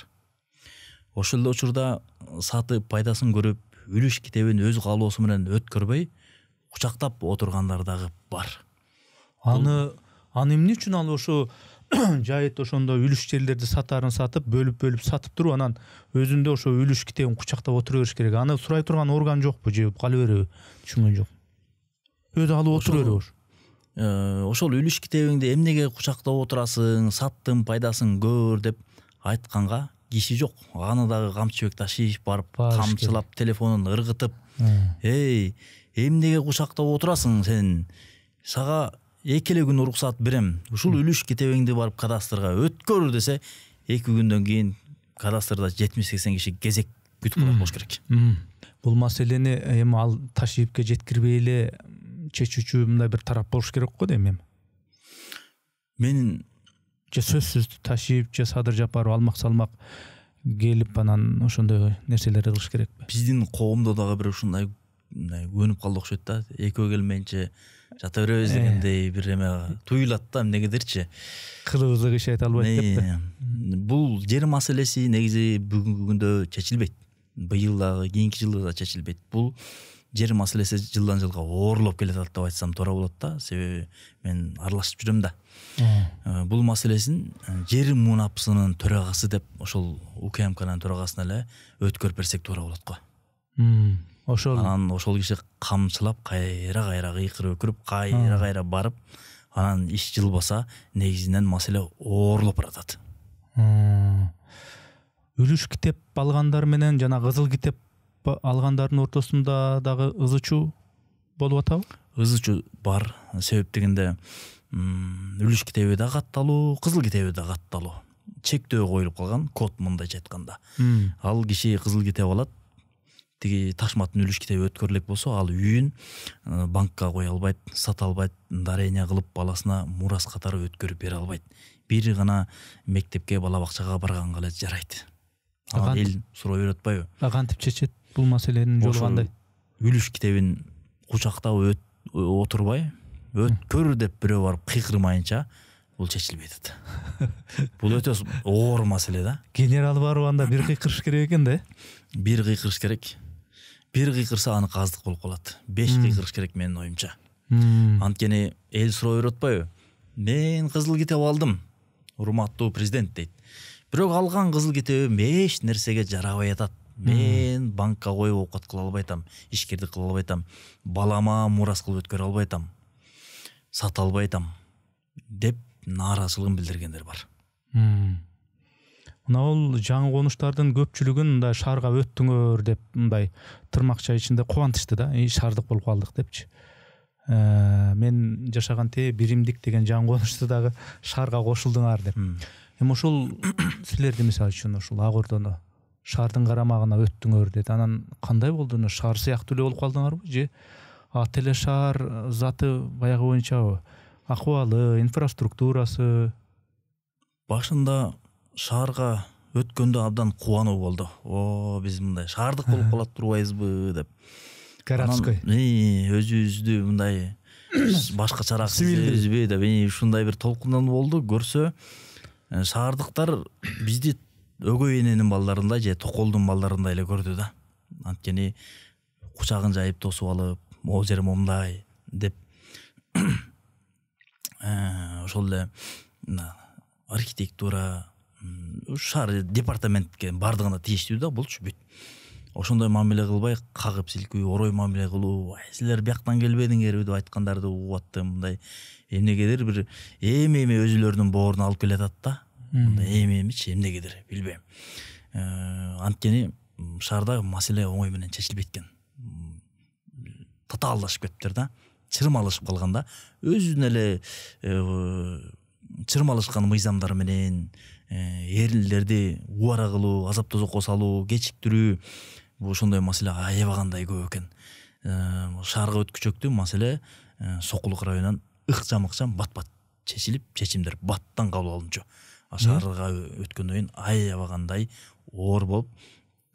Ошол эле учурда сатып пайдасын көрүп, үлүш китебин өз каалоосу менен өткөрбөй кучактап отургандар дагы бар. Аны эмне үчүн ал ошо жайыт ошондо үлүш жерлерди сатарын сатып, бөлүп сатып туруп, анан өзүндө ошо үлүш китебин кучактап отура бериш керек. Аны сурай турган орган жокпу же кала береби? Түшүнгөн жок. Өзү алып отура береби ошо. Ошол үлүш китебиңди эмнеге кучактап отурасың, саттым пайдасын көр деп айтканга киши жок. Аны дагы камчыбек Ташиев барып камчылап телефонун ыргытып, "Эй, эмнеге кучактап отурасың сен? Сага 2 күн уруксат берем. Ушул үлүш китебиңди барып кадастрга өткөр" десе, 2 күндөн кийин кадастрда 70-80 киши кезек күтүп турат болуш керек. Бул маселени эми ал Ташиевке жеткирбей эле чечүүчү мындай бир тарап болуш керек го дейм. Менин же сөзсүз Ташиев же Садыр Жапаров алмак салмак келип анан ошондой нерселерди кылыш керекпи? Биздин коомдо дагы бир ушундай көнүп калды окшойт да. Экөө келмейинче жата беребиз дегендей бир эме туюлат да, эмнегедирчи. Кылыбызды киши айта албайт деппи? Бул жер маселеси негизи бүгүнкү күндө чечилбейт. Быйыл дагы, кийинки жылда да чечилбейт. Бул жер маселеси жылдан жылга оорлоп келатат деп айтсам туура болот да. Себеби мен аралашып жүрөм да. Бул маселесин жер мунапсынын төрагасы деп ошол УКМКнын төрагасына эле өткөрүп берсек туура болот го. Ошол анан ошол киши камчылап кайра кыйкырып өкүрүп кайра барып анан иш жылбаса негизинен маселе оорлоп баратат. Үлүш китеп алгандар менен жана кызыл китеп алгандардын ортосунда дагы ызы чуу болуп атабы? Ызы чуу бар. Себеп дегенде үлүш китеби да катталуу, кызыл китеби да катталуу. Чектөө коюлуп калган, код мындайча айтканда. Ал киши кызыл китеп алат, тиги Ташматтын үлүш китеби өткөрүлөк болсо, ал үйүн банкка кое албайт, сата албайт, дарения кылып баласына мурас катары өткөрүп бере албайт. Бир гана мектепке, бала бакчага барганга эле жарайт. Ага эл суроо беретпайбы? Кантип чечет бул маселенин жолу кандай? Үлүш китебин кучактап отурбай, өткөр деп бирөө барып кыйкырмайынча бул чечилбей атат. Бул өтө оор маселе да. Генерал барып анда бир кыйкырыш керек экен да. Бир кыйкырыш керек. Бир кыйкырса аны каздык болуп калат. 5 кыйкырыш керек менин оюмча. Анткени эл суроо беретпайбы? Мен кызыл китеп алдым, урматтуу президент дейт. Бирок алган кызыл китебим эч нерсеге жарабай атат. Мен банкка коюп оокат кыла албайтам, ишкердик кыла албайтам, балама мурас кылып өткөрө албайтам, сата албайтам деп нааразычылыгын билдиргендер бар. Мына бул жаңы конуштардын көпчүлүгүн мындай шаарга өттүңөр деп мындай тырмакча ичинде кубантышты да. Шаардык болуп калдык депчи. Мен жашаган Биримдик деген жаңы конушту дагы шаарга кошулдуңар деп. Эми ошол силерди мисалы үчүн ошол Ак Ордону шаардын карамагына өттүңөр дейт. Анан кандай болду? Шаар сыяктуу эле болуп калдыңарбы же ат эле шаар заты баягы боюнчабы? Акыбалы, инфраструктурасы? Башында шаарга өткөндө абдан кубануу болду. Биз мындай шаардык болуп калат турбайбызбы деп. Городской. Өзүбүздү мындай башкачараак сезебизби деп ушундай бир толкундануу болду. Көрсө шаардыктар бизди өгөй эненин балдарындай же токолдун балдарындай эле көрдү да. Анткени кучагын жайып тосуп алып, могу жерим момундай деп ошол эле архитектура, шаар департаментке бардыгына тийиштүү да болчу бүт. Ошондой мамиле кылбай, кагып силкүү, орой мамиле кылуу, силер бияктан келбедиңерби деп айткандарды угуп аттым. Мындай эмнегедир бир эми өзүлөрүнүн боорун алып келатат да. Эмичи эмнегедир билбейм. Анткени шаарда маселе оңой менен чечилбейт экен. Татаалдашып кетиптир да. Чырмалышып калганда өзүнүн эле чырмалышкан мыйзамдар менен эрлерди убара кылуу, азап тозокко салуу, кечиктирүү ошондой маселе аябагандай көп экен. Шаарга өткүчөктүү маселе Сокулук районунан ыкчам бат чечилип, чечимдер баттан кабыл алынчу. Шаарга өткөндөн кийин аябагандай оор болуп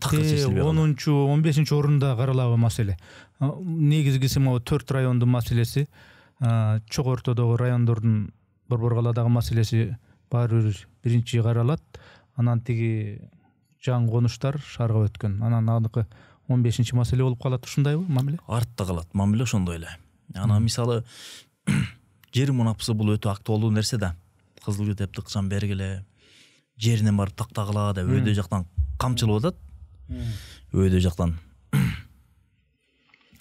такыр чечилбей калды. 10-15 орунда каралабы маселе. Негизгиси могу 4 райондун маселеси, чок ортодогу райондордун борбор каладагы маселеси баары бир биринчи каралат. Анан тиги жаңы конуштар шаарга өткөн. Анан аныкы 15-чи маселе болуп калат, ушундайбы мамиле? Артта калат мамиле ошондой эле. Анан мисалы жер мунапысы бул өтө актуалдуу нерсе да. Кызыл китепти ыкчам бергиле, жеринен барып тактагыла деп өйдө жактан камчылып атат. Өйдө жактан.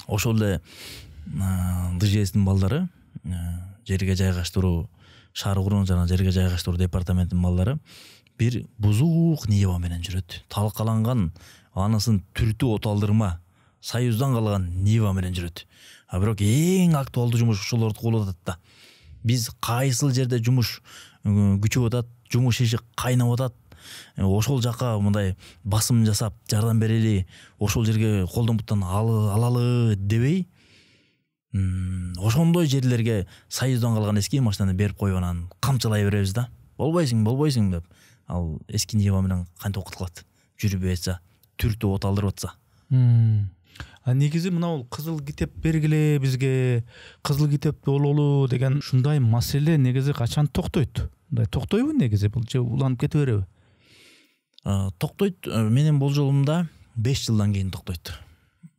Ошол эле ДЖСтин балдары, жерге жайгаштыруу, шаар куруу жана жерге жайгаштыруу департаментинин балдары бир бузук ниеба менен жүрөт. Талкаланган, анысын түртүү оталдырма, союздан калган ниеба менен жүрөт. А бирок эң актуалдуу жумуш ошолорду кылып атат да. Биз кайсыл жерде жумуш күчөп атат, жумуш иши кайнап атат, ошол жака мындай басым жасап жардам берели, ошол жерге колдон буттан алалы дебей, ошондой жерлерге союздан калган эски машинаны берип коюп анан камчылай беребиз да. Болбойсуң деп. Ал эски ниеба менен кантип окутулат? Жүрүп атса, түртүп оталдырып атса. Негизи мына кызыл китеп бергиле бизге, кызыл китепти ололу деген ушундай маселе негизи качан токтойт? Мындай токтойбу негизи, бул же уланып кете береби? Токтойт, менин болжолумда 5 жылдан кийин токтойт.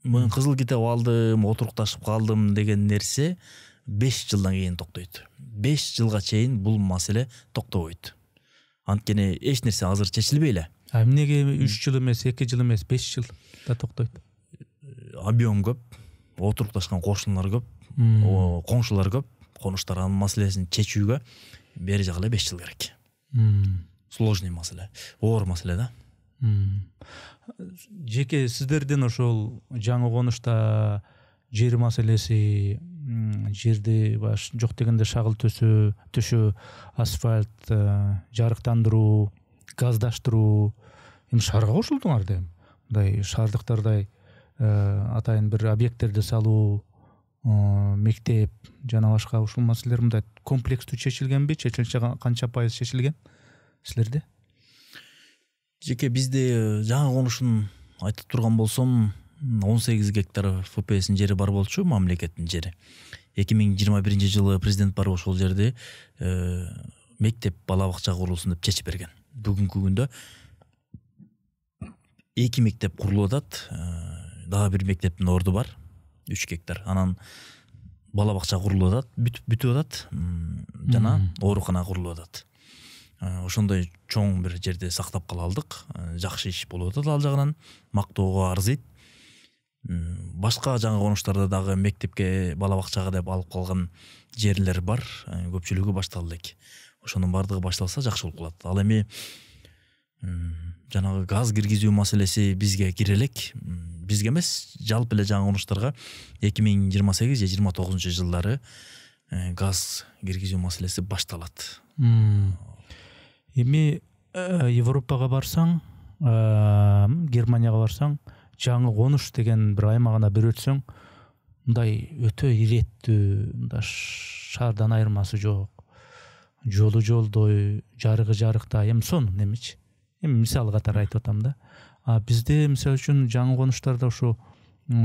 Мен кызыл китеп алдым, отурукташып калдым деген нерсе 5 жылдан кийин токтойт. 5 жылга чейин бул маселе токтобойт. Анткени эч нерсе азыр чечилбей эле. Эмнеге 3 жыл эмес, 2 жыл эмес, 5 жыл да токтойт? Объем көп, отурукташкан кошуналар көп, коңшулар көп, конуштардын маселесин чечүүгө бери жагы эле 5 жыл керек. Сложный маселе, оор маселе да. Жеке сиздердин ошол жаңы конушта жер маселеси, жерди жок дегенде шагыл төшөө, асфальт, жарыктандыруу, газдаштыруу, эми шаарга кошулдуңар да. Мындай шаардыктардай атайын бир объекттерди салуу, мектеп жана башка ушул маселелер мындай комплекстүү чечилгенби? Чечилсе канча пайыз чечилген силерде? Жеке бизде жаңы конушун айтып турган болсом 18 гектар ФПС'ин жери бар болчу, мамлекеттин жери. 2021 жылы президент барып ошол жерди мектеп, бала бакча курулсун деп чечип берген. Бүгүнкү күндө 2 мектеп курулуп атат, дагы бир мектептин орду бар, 3 гектар. Анан бала бакча курулуп атат, бүтүп атат, жана оорукана курулуп атат. Ошондой чоң бир жерде сактап кала алдык. Жакшы иш болуп атат ал жагынан, мактоого арзыйт. Башка жаңы конуштарда дагы мектепке, бала бакчага деп алып калган жерлер бар, көпчүлүгү башталды элек. Ошонун бардыгы башталса жакшы болуп калат. Ал эми жанагы газ киргизүү маселеси бизге кире элек. Бизге эмес, жалпы эле жаңы конуштарга 2028 же 29 жылдары газ киргизүү маселеси башталат. Эми Европага барсаң, Германияга барсаң, жаңы конуш деген бир аймагына бир өтсөң, мындай өтө иреттүү, мындай шаардан айырмасы жок. Жолу жолдой, жарыгы жарыкта, эми сонун эмечи. Эми мисал катары айтып атам да. Бизде мисалы үчүн жаңы конуштарда ошо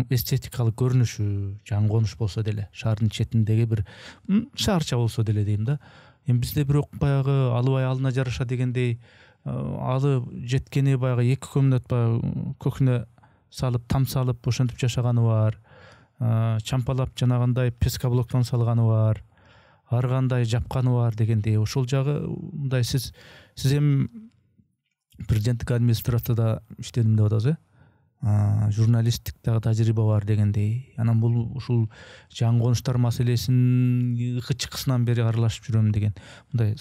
эстетикалык көрүнүшү, жаңы конуш болсо деле, шаардын четиндеги бир шаарча болсо деле дейм да. Эми бизде бирок баягы алыбай алына жараша дегендей, алы жеткени баягы 2 комнат көкүнө салып, там салып ошентип жашаганы бар. Чампалап жанагындай пескоблоктон салганы бар. Ар кандай жапканы бар дегендей. Ошол жагы мындай сиз эми президенттик администрацияда иштедим деп атасыз, журналисттиктеги тажрыйба бар дегендей. Анан бул ушул жаңы конуштар маселесин чыккысынан бери аралашып жүрөм деген. Мындай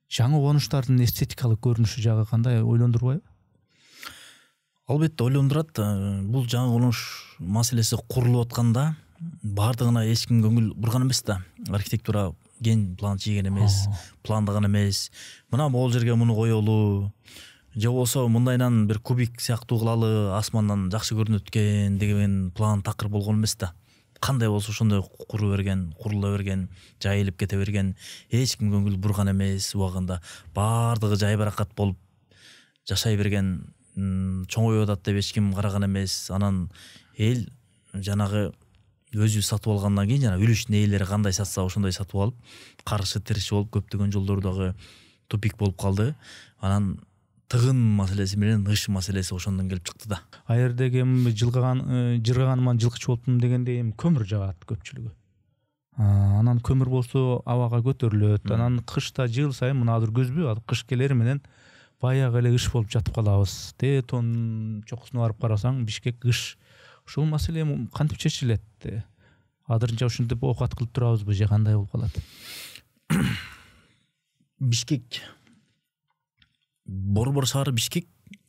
жаңы конуштардын эстетикалык көрүнүшү жагы кандай, ойлондурбайбы? Албетте ойлондурат. Бул жаңы конуш маселеси курулуп атканда бардыгына эч ким көңүл бурган эмес да. Архитектура ген план чийген эмес, пландаган эмес. Мына могул жерге муну коелу, же болсо мындайдан бир кубик сыяктуу кылалы, асмандан жакшы көрүнөт экен деген план такыр болгон эмес да. кандай болсо ошондой курула берген, жайылып кете берген, эч ким көңүл бурган эмес убагында, баардыгы жай баракат болуп жашай берген, чоңоюп атат деп эч ким караган эмес. Анан эл жанагы өзү сатып алгандан кийин жана үлүштүн ээлери кандай сатса ошондой сатып алып, каршы тириши болуп көптөгөн жолдордогу тупик болуп калды. Анан тыгын маселеси менен ыш маселеси ошондон келип чыкты да. А жердеги жыргаганыман жылкычы болуптум дегенде көмүр жагат көпчүлүгү. Анан көмүр болсо абага көтөрүлөт. Анан кышта жыл сайын мына азыр көзбү, кыш келери менен баягы эле ыш болуп жатып калабыз. Тон чокусуна барып карасаң Бишкек ыш. Ушул маселе кантип чечилет? Азырынча ушинтип оокат кылып турабызбы же кандай болуп калат? Бишкек Борбор шаары Бишкек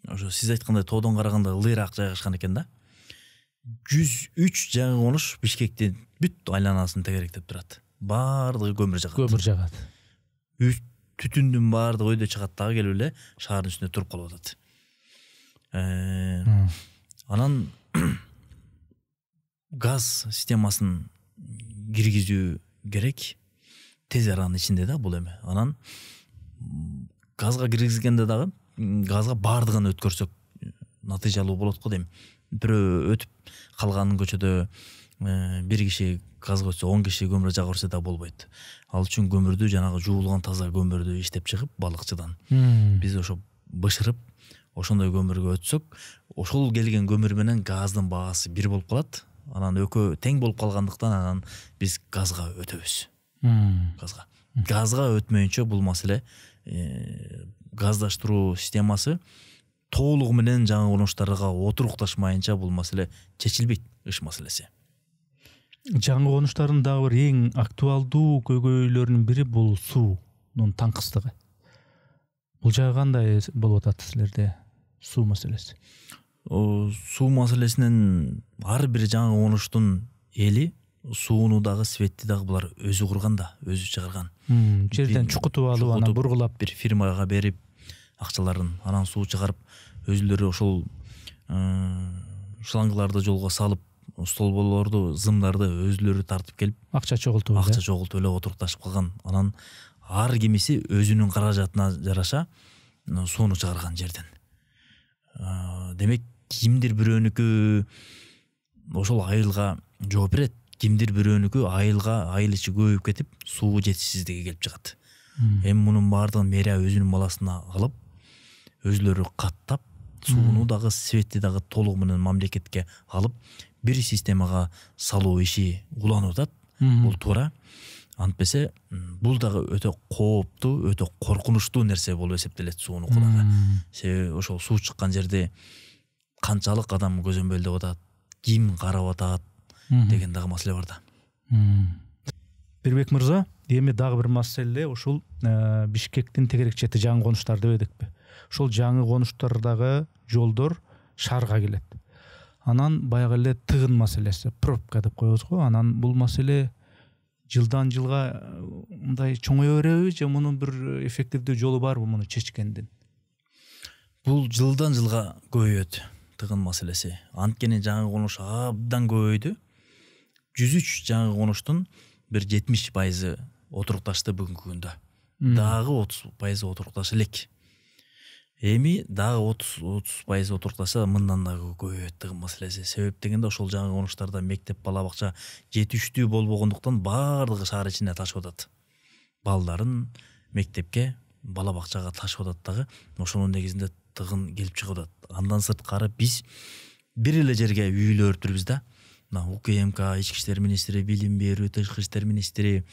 ошо сиз айткандай тоодон караганда ылдыйраак жайгашкан экен да. 103 жаңы конуш Бишкектин бүт айланасын тегеректеп турат. Баардыгы көмүр жагат. Түтүндүн баардыгы өйдө чыгат дагы келип эле шаардын үстүндө туруп калып атат. Анан газ системасын киргизүү керек. Тез аранын ичинде да бул эме. Анан газга киргизгенде дагы газга баардыгын өткөрсөк натыйжалуу болот го дейм. Бирөө өтүп калганын көчөдө бир киши газга өтсө 10 киши көмүр жага берсе да болбойт. Ал үчүн көмүрдү жанагы жуулган таза көмүрдү иштеп чыгып балыкчыдан биз ошо бышырып ошондой көмүргө өтсөк, ошол келген көмүр менен газдын баасы бир болуп калат. Анан экөө тең болуп калгандыктан анан биз газга өтөбүз. Газга өтмөйүнчө бул маселе газдаштыруу системасы толугу менен жаңы конуштарга отурукташмайынча бул маселе чечилбейт, ыш маселеси. Жаңы конуштардын дагы бир эң актуалдуу көйгөйлөрүнүн бири бул суунун таңкыстыгы. Бул жагы кандай болуп атат силерде суу маселеси? Суу маселесинен ар бир жаңы конуштун эли сууну дагы светти дагы булар өзү курган да, өзү чыгарган. Жерден чукутуп алып, анан бургулап бир фирмага берип акчаларын, анан суу чыгарып, өзүлөрү ошол шлангларды жолго салып, столболорду, зымдарды өзүлөрү тартып келип, акча чогултуп эле отурукташып калган. Анан ар кимиси өзүнүн каражатына жараша сууну чыгарган жерден. Демек, кимдир бирөөнүкү ошол айылга жооп берет, кимдир бирөөнүкү айыл ичи көбөйүп кетип, суу жетишсиздиги келип чыгат. Эми мунун баардыгын мэрия өзүнүн баласына алып, өзүлөрү каттап, сууну дагы светти дагы толугу менен мамлекетке алып, бир системага салуу иши уланып атат. Бул туура. Антпесе бул дагы өтө кооптуу, өтө коркунучтуу нерсе болуп эсептелет сууну кулагы. Себеби ошол суу чыккан жерде канчалык адам көзөмбөлдөп атат, ким карап атат деген дагы маселе бар да. Бирбек мырза, эми дагы бир маселе ушул Бишкектин тегерек чети жаңы конуштар дебедикпи? Ошол жаңы конуштардагы жолдор шаарга келет. Анан баягы эле тыгын маселеси, пробка деп коебуз го. Анан бул маселе жылдан жылга мындай чоңое береби же мунун бир эффективдүү жолу барбы муну чечкендин? Бул жылдан жылга көбөйөт тыгын маселеси. Анткени жаңы конуш абдан көбөйдү. 103 жаңы конуштун бир 70% отурукташты бүгүнкү күндө. Дагы 30% отурукташы элек. Эми дагы 30% отуруктаса мындан дагы көбөйөт тыгын маселеси. Себеп дегенде ошол жаңы конуштарда мектеп, бала бакча жетиштүү болбогондуктан баардыгы шаар ичине ташып атат. Балдарын мектепке, бала бакчага ташып атат дагы. Ошонун негизинде тыгын келип чыгып атат. Андан сырткары биз бир эле жерге үйлөр өтүрбүз да. УКМК, Ички иштер министри, билим берүү, Тышкы иштер министри,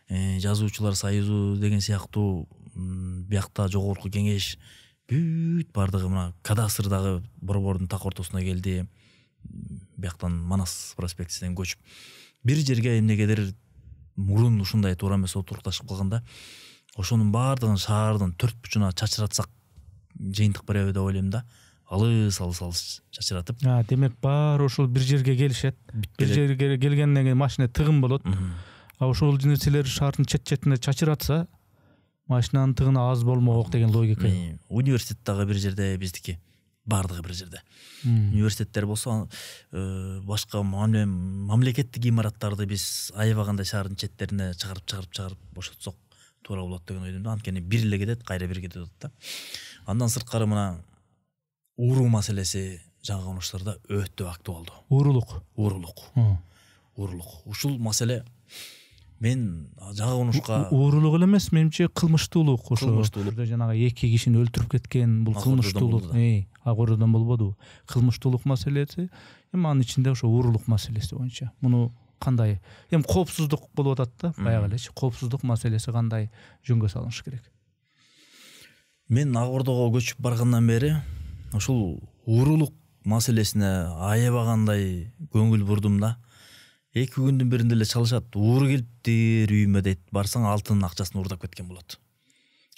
жазуучулар союзу деген сыяктуу биякта жогорку кеңеш бүт бардыгы мына кадастрдагы борбордун так ортосуна келди. Бияктан Манас проспектисинен көчүп бир жерге эмнегедир мурун ушундай туура эмес отурукташып калганда, ошонун баардыгын шаардын төрт бучуна чачыратсак жыйынтык береби деп ойлойм да. Алыс чачыратып. Демек баары ошол бир жерге келишет. Бир жерге келгенден кийин машина тыгын болот. А ошол нерселер шаардын чет-четине чачыратса, машинанын тыгыны аз болмок деген логика. Университет дагы бир жерде биздики. бардыгы бир жерде. Университеттер болсо башка мамлекеттик имараттарды биз аябагандай шаардын четтерине чыгарып бошотсок туура болот деген ойдомун. Анткени бир эле кетет, кайра бир кетип атат да. Андан сырткары мына ууруу маселеси жаңы конуштарда өтө актуалдуу. Уурулук. Ушул маселе мен жаңы конушка уурулук эле эмес, менимче кылмыштуулук. Ошо жанагы 2 кишини өлтүрүп кеткен, бул кылмыштуулук. Ак Ордодон болбоду. Кылмыштуулук маселеси, анын ичинде ошо уурулук маселеси боюнча. Муну кандай? Коопсуздук болуп атат да, баягы элечи. Коопсуздук маселеси кандай жөнгө салыныш керек? Мен Ак Ордого көчүп баргандан бери ушул уурулук маселесине аябагандай көңүл бурдум да. 2 күндүн биринде эле чалышат. Ууру келиптир үйүмө дейт. Барсаң алтын акчасын уурдап кеткен болот.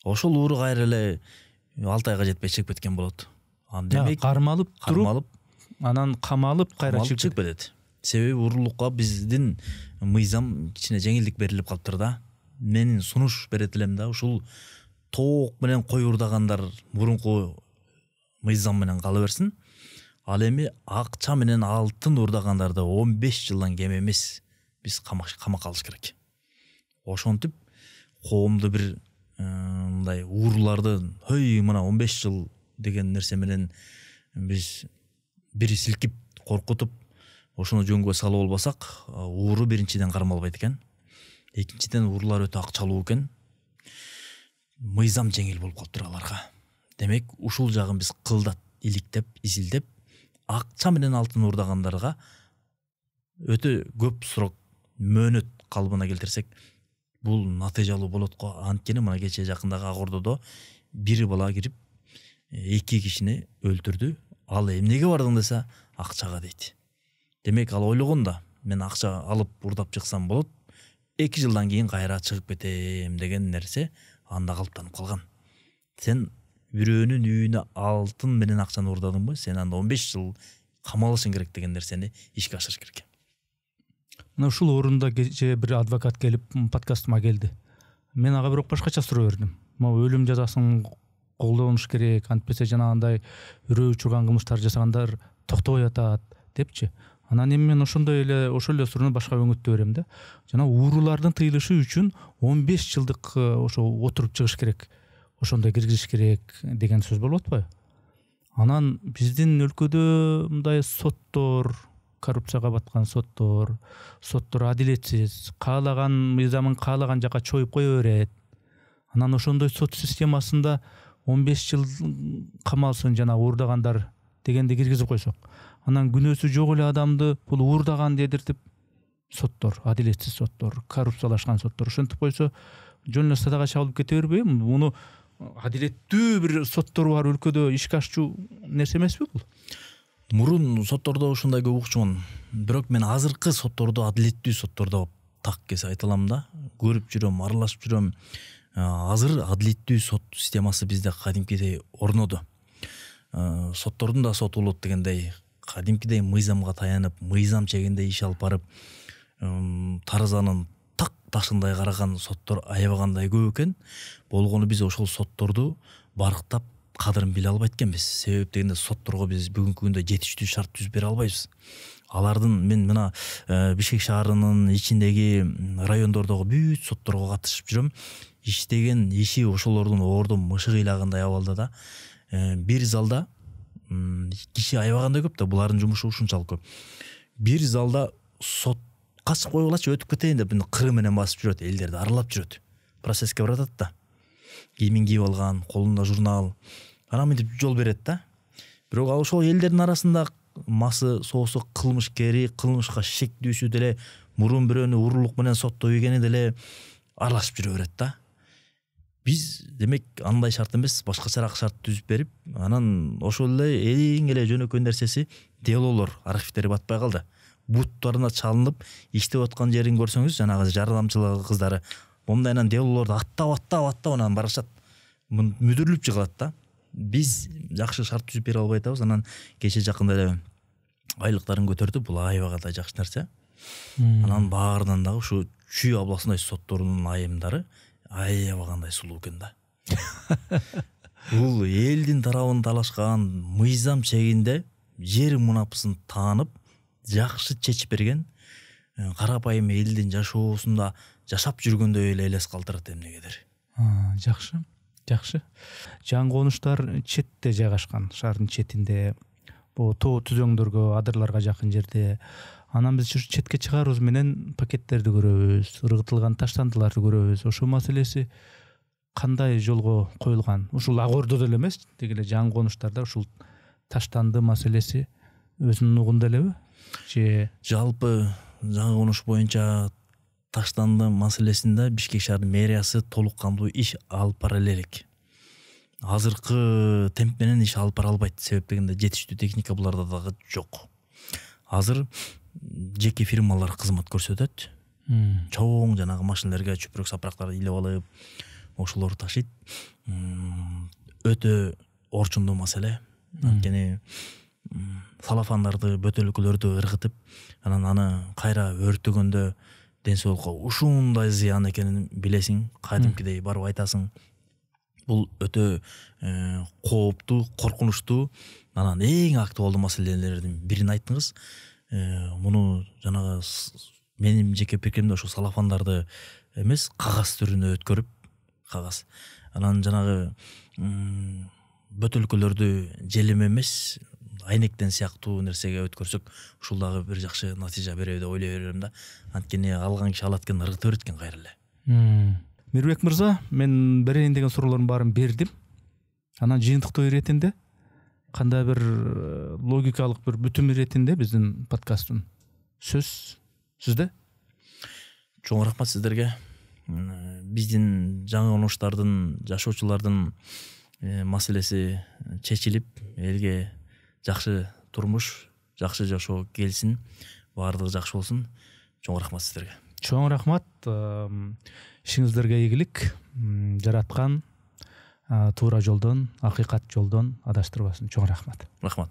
Ошол ууру кайра эле 6 айга жетпей чыгып кеткен болот. Демек кармалып туруп, анан камалып кайра чыгып кетет. Себеби уурулукка биздин мыйзам кичине жеңилдик берилип калыптыр да. Мен сунуш берет элем да, ушул тоок менен кой уурдагандар мурунку мыйзам менен кала берсин. Ал эми акча менен алтын уурдагандарды 15 жылдан кем эмес биз камакка алыш керек. Ошентип коомду бир мындай ууруларды мына 15 жыл деген нерсе менен биз бир силкип коркутуп ошону жөнгө салып албасак, ууру биринчиден кармалбайт экен. Экинчиден уурулар өтө акчалуу экен. Мыйзам жеңил болуп калыптыр аларга. Демек, ушул жагын биз кылдат, иликтеп, изилдеп, акча менен алтын уурдагандарга өтө көп срок мөөнөт калыбына келтирсек, бул натыйжалуу болот го. Анткени мына кече жакындагы Ак Ордодо бир бала кирип 2 кишини өлтүрдү. Ал эмнеге бардың десе, акчага дейт. Демек, ал ойлогон да, мен акча алып уурдап чыксам болот, 2 жылдан кийин кайра чыгып кетем деген нерсе анда калыптанып калган. Сен бирөөнүн үйүнө алтын менен акчаны уурдадыңбы, сен анда 15 жыл камалышың керек деген нерсени ишке ашырыш керек. Мына ушул орунда кече бир адвокат келип подкастыма келди. Мен ага бирок башкача суроо бердим. Могу өлүм жазасын колдонуш керек, антпесе жанагындай үрөө учурган кылмыштар жасагандар токтобой атат депчи. Анан эми мен ошол эле суроону башка өңүттө берем да. Жана уурулардын тыйылышы үчүн 15 жылдык ошо отуруп чыгыш керек. Ошондой киргизиш керек деген сөз болуп атпайбы? Анан биздин өлкөдө мындай соттор, коррупцияга баткан соттор адилетсиз, каалаган мыйзамын каалаган жака чоюп кое берет. Анан ошондой сот системасында 15 жыл камалсын жана уурдагандар дегенди киргизип койсок, анан күнөөсү жок эле адамды бул уурдаган дедиртип соттор, адилетсиз соттор, коррупциялашкан соттор ошентип койсо, жөн эле садага чабылып кете бербейби? Муну адилеттүү бир соттор бар өлкөдө ишке ашчу нерсе эмеспи бул? Мурун соттордо ушундай көп укчумун. Бирок мен азыркы соттордо адилеттүү соттордо так кесе айта алам да. Көрүп жүрөм, аралашып жүрөм. Азыр адилеттүү сот системасы бизде кадимкидей орноду. Соттордун да соты болот дегендей кадимкидей мыйзамга таянып, мыйзам чегинде иш алып барып, таразанын так ташындай караган соттор аябагандай көп экен. Болгону биз ошол сотторду барктап кадырын биле албайт экенбиз. Себеп дегенде сотторго биз бүгүнкү күндө жетиштүү шарт түзүп бере албайбыз. Алардын мен мына Бишкек шаарынын ичиндеги райондордогу бүт сотторго катышып жүрөм. Иштеген иши ошолордун ордун мышык ыйлагандай абалда да. Бир залда киши аябагандай көп да, булардын жумушу ушунчалык көп. Бир залда сот качып койгулачы өтүп кетейин деп кыры менен басып жүрөт, элдерди аралап жүрөт. Процесске баратат да. Кийимин кийип алган, колунда журнал, анан мынтип жол берет да. Бирок ал ошол элдердин арасында масы соосу кылмышкери, кылмышка шектүүсү деле, мурун бирөөнү уурулук менен соттогени деле аралашып жүрө берет да. Биз демек андай шарт эмес, башкачараак шарт түзүп берип, анан ошол эле эң эле жөнөкөй нерсеси делолор архивтери батпай калды. Буттарына чалынып, иштеп аткан жерин көрсөңүз, жанагы жардамчылыгы кыздары мондайнан делолорду аттап анан барышат. Мүдүрүлүп чыгат да. Биз жакшы шарт түзүп бере албай атабыз. Анан кече жакында эле айлыктарын көтөрдү. Бул аябагандай жакшы нерсе. Анан баарынан дагы ушу Чүй областындай сотторунун айымдары аябагандай сулуу экен да. бул элдин тарабын талашкан мыйзам чегинде жер мунапысын таанып жакшы чечип берген карапайым элдин жашоосунда жашап жүргөндөй эле элес калтырат эмнегедир. Жакшы. Жаңы конуштар четте жайгашкан, шаардын четинде, бул тоо түзөңдөргө, адырларга жакын жерде. Анан биз четке чыгарыбыз менен пакеттерди көрөбүз, ыргытылган таштандыларды көрөбүз. Ошол маселеси кандай жолго коюлган? Ушул Агордо деле эмес, тигиле жаңы конуштарда ушул таштанды маселеси өзүнүн нугунда элеби? Же жалпы жаңы конуш боюнча таштанды маселесинде Бишкек шаардын мэриясы толук кандуу иш алып бара элек. Азыркы темп менен иш алып бара албайт. Себеп дегенде жетиштүү техника буларда дагы жок. Азыр жеке фирмалар кызмат көрсөтөт. Чоң жанагы машиналарга чөпүрөк сапырактарды илеп алып, ошолорду ташыйт. Өтө орчундуу маселе. Анткени салафандарды, бөтөлкөлөрдү ыргытып, анан аны кайра өртөгөндө ден соолукка ушундай зыян экенин билесиң, кадимкидей барып айтасың. Бул өтө кооптуу, коркунучтуу, анан эң актуалдуу маселелердин бирин айттыңыз. Муну жанагы менин жеке пикиримде ошо салафандарды эмес, кагаз түрүнө өткөрүп, кагаз. Анан жанагы бөтөлкөлөрдү желим эмес, айнектен сыяктуу нерсеге өткөрсөк, ушул дагы бир жакшы натыйжа береби деп ойлой берем да. Анткени алган киши алат экен, ыргытып берет экен кайра эле. Мирбек мырза, мен берейин деген суроолордун баарын бердим. Анан жыйынтыктоо иретинде кандай бир логикалык бир бүтүм иретинде биздин подкасттын сөз сизде. Чоң рахмат сиздерге. Биздин жаңы конуштардын, жашоочулардын маселеси чечилип, элге жакшы турмуш, жакшы жашоо келсин, баардыгы жакшы болсун. Чоң рахмат сиздерге. Чоң рахмат. Ишиңиздерге ийгилик. Жараткан туура жолдон, акыйкат жолдон адаштырбасын. Чоң рахмат. Рахмат.